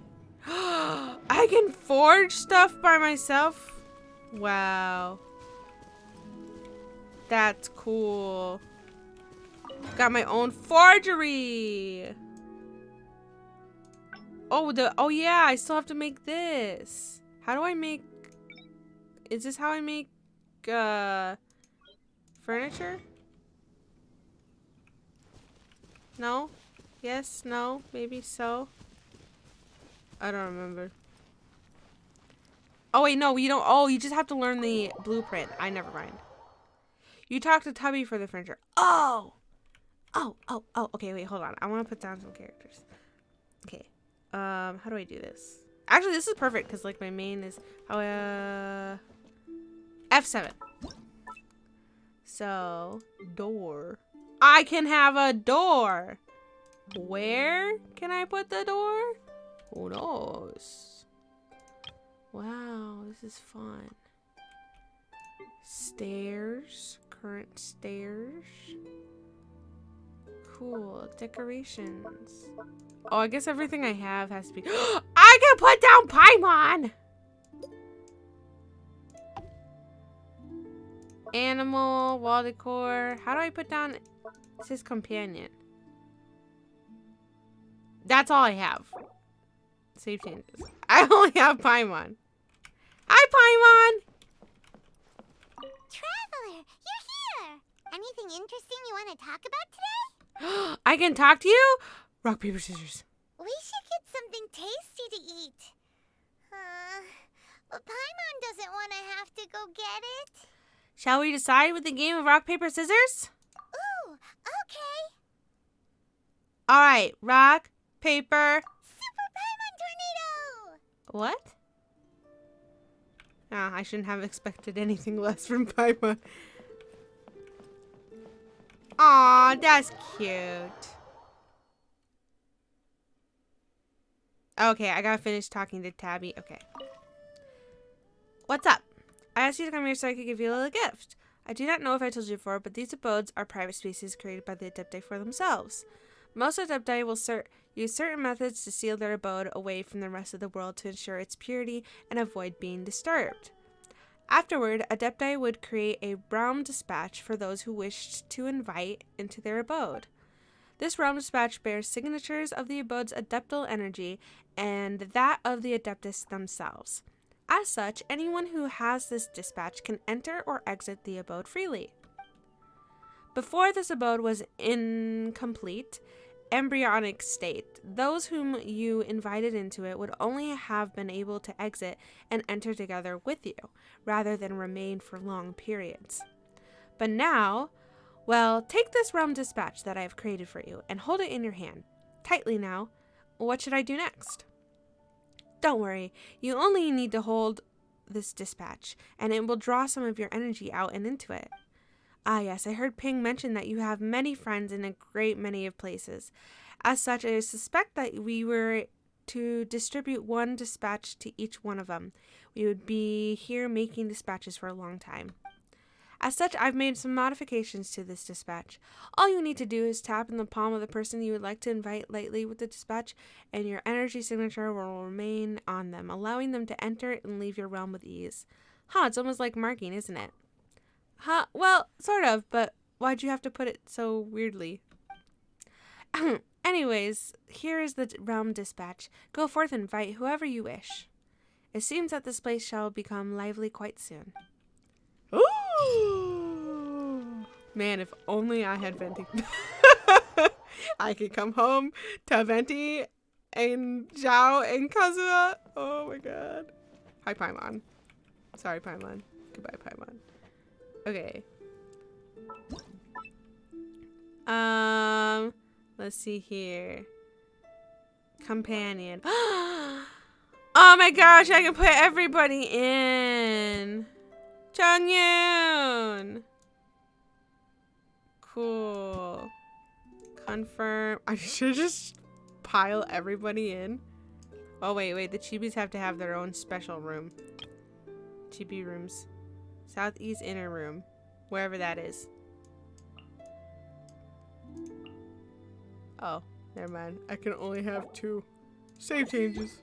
I can forge stuff by myself? Wow. That's cool. Got my own forgery. Oh yeah, I still have to make this. How do I make... Is this how I make furniture? No? Yes? No? Maybe so? I don't remember. Oh wait, no, you don't. Oh, you just have to learn the blueprint. I never mind. You talk to Tubby for the furniture. Oh! Oh. Okay, wait, hold on. I want to put down some characters. Okay. How do I do this? Actually, this is perfect because like my main is F7. So, door. I can have a door. Where can I put the door? Who knows? Wow, this is fun. Stairs. Current stairs. Cool. Decorations. Oh, I guess everything I have has to be... I can put down Paimon! Animal, wall decor. How do I put down... It's his companion. That's all I have. Save changes. I only have Paimon. Hi, Paimon! Traveler, you're here! Anything interesting you want to talk about today? I can talk to you? Rock, paper, scissors. We should get something tasty to eat. But Paimon doesn't want to have to go get it. Shall we decide with the game of rock, paper, scissors? Ooh, okay. Alright, rock, paper. Super Paimon Tornado! What? Ah, I shouldn't have expected anything less from Paimon. Aw, that's cute. Okay, I gotta finish talking to Tabby. Okay. What's up? I asked you to come here so I could give you a little gift. I do not know if I told you before, but these abodes are private spaces created by the Adepti for themselves. Most Adepti will use certain methods to seal their abode away from the rest of the world to ensure its purity and avoid being disturbed. Afterward, Adepti would create a realm dispatch for those who wished to invite into their abode. This realm dispatch bears signatures of the abode's adeptal energy and that of the Adeptus themselves. As such, anyone who has this dispatch can enter or exit the abode freely. Before this abode was incomplete, embryonic state, those whom you invited into it would only have been able to exit and enter together with you, rather than remain for long periods. But now, Well, take this realm dispatch that I have created for you and hold it in your hand. Tightly now. What should I do next? Don't worry. You only need to hold this dispatch, and it will draw some of your energy out and into it. Ah, yes, I heard Ping mention that you have many friends in a great many of places. As such, I suspect that we were to distribute one dispatch to each one of them. We would be here making dispatches for a long time. As such, I've made some modifications to this dispatch. All you need to do is tap in the palm of the person you would like to invite lightly with the dispatch, and your energy signature will remain on them, allowing them to enter and leave your realm with ease. Huh, it's almost like marking, isn't it? Huh, well, sort of, but why'd you have to put it so weirdly? Anyways, here is the realm dispatch. Go forth and invite whoever you wish. It seems that this place shall become lively quite soon. Ooh! Man, if only I had Venti. I could come home to Venti and Zhao and Kazuha. Oh my god. Hi, Paimon. Sorry, Paimon. Goodbye, Paimon. Okay. Let's see here. Companion. Oh my gosh, I can put everybody in. Changyoon. Cool. Confirm. I should just pile everybody in. Oh wait. The Chibis have to have their own special room. Chibi rooms. Southeast inner room. Wherever that is. Oh, never mind. I can only have 2. Save changes.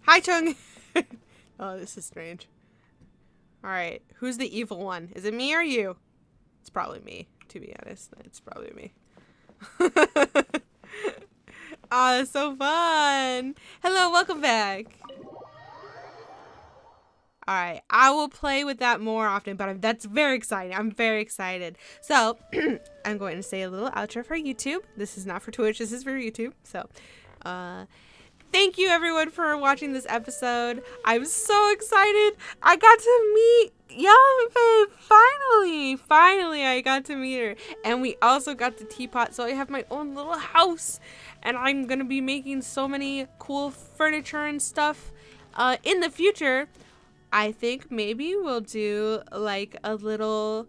Hi, Chung. Oh, this is strange. Alright, who's the evil one? Is it me or you? It's probably me, to be honest. It's probably me. Oh, that's so fun. Hello, welcome back. Alright, I will play with that more often, but that's very exciting. I'm very excited. So, I'm going to say a little outro for YouTube. This is not for Twitch, this is for YouTube. So, thank you everyone for watching this episode. I'm so excited. I got to meet Yanfei. Finally I got to meet her. And we also got the Teapot, so I have my own little house. And I'm going to be making so many cool furniture and stuff in the future. I think maybe we'll do like a little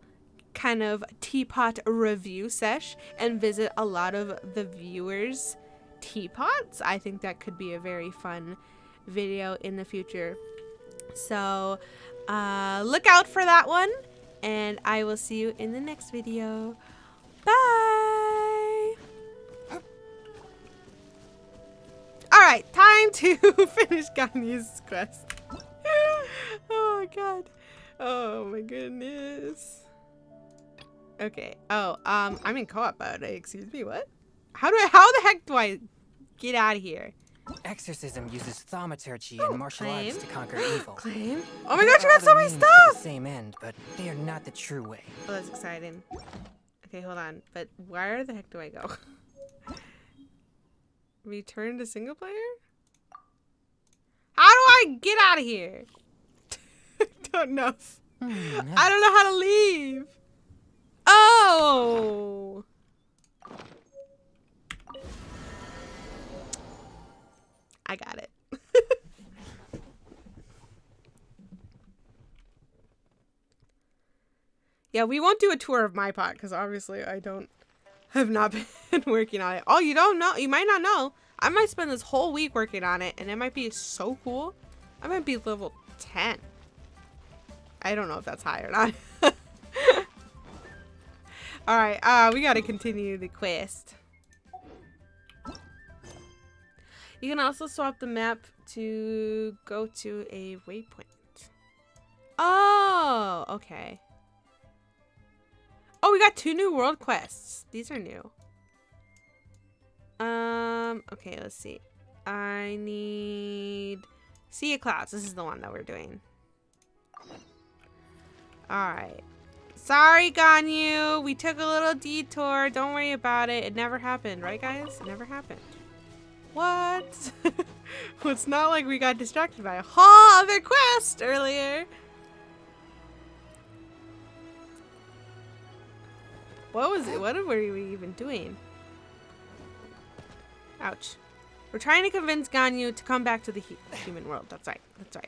kind of teapot review sesh and visit a lot of the viewers' teapots. I think that could be a very fun video in the future. So look out for that one, and I will see you in the next video. Bye! Alright, time to finish Ganya's quest. Oh my god. Oh my goodness. Okay. Oh, I'm in co-op mode. Excuse me, what? How the heck do I get out of here? Exorcism uses thaumaturgy and martial arts to conquer evil. Claim? Oh my gosh, you got so many stuff! The same end, but they are not the true way. Oh, that's exciting. Okay, hold on. But where the heck do I go? Return to single player? How do I get out of here? Don't know. I don't know how to leave. Oh! I got it. Yeah, we won't do a tour of my pot because obviously I have not been working on it. Oh, you don't know? You might not know. I might spend this whole week working on it, and it might be so cool. I might be level 10. I don't know if that's high or not. Alright, we gotta continue the quest. You can also swap the map to go to a waypoint. Oh, okay. Oh, we got 2 new world quests. These are new. Okay, let's see. I need Sea of Clouds. This is the one that we're doing. Alright. Sorry, Ganyu. We took a little detour. Don't worry about it. It never happened, right, guys? It never happened. What? Well, it's not like we got distracted by a whole other quest earlier. What was it? What were we even doing? Ouch. We're trying to convince Ganyu to come back to the human world. That's right. That's right.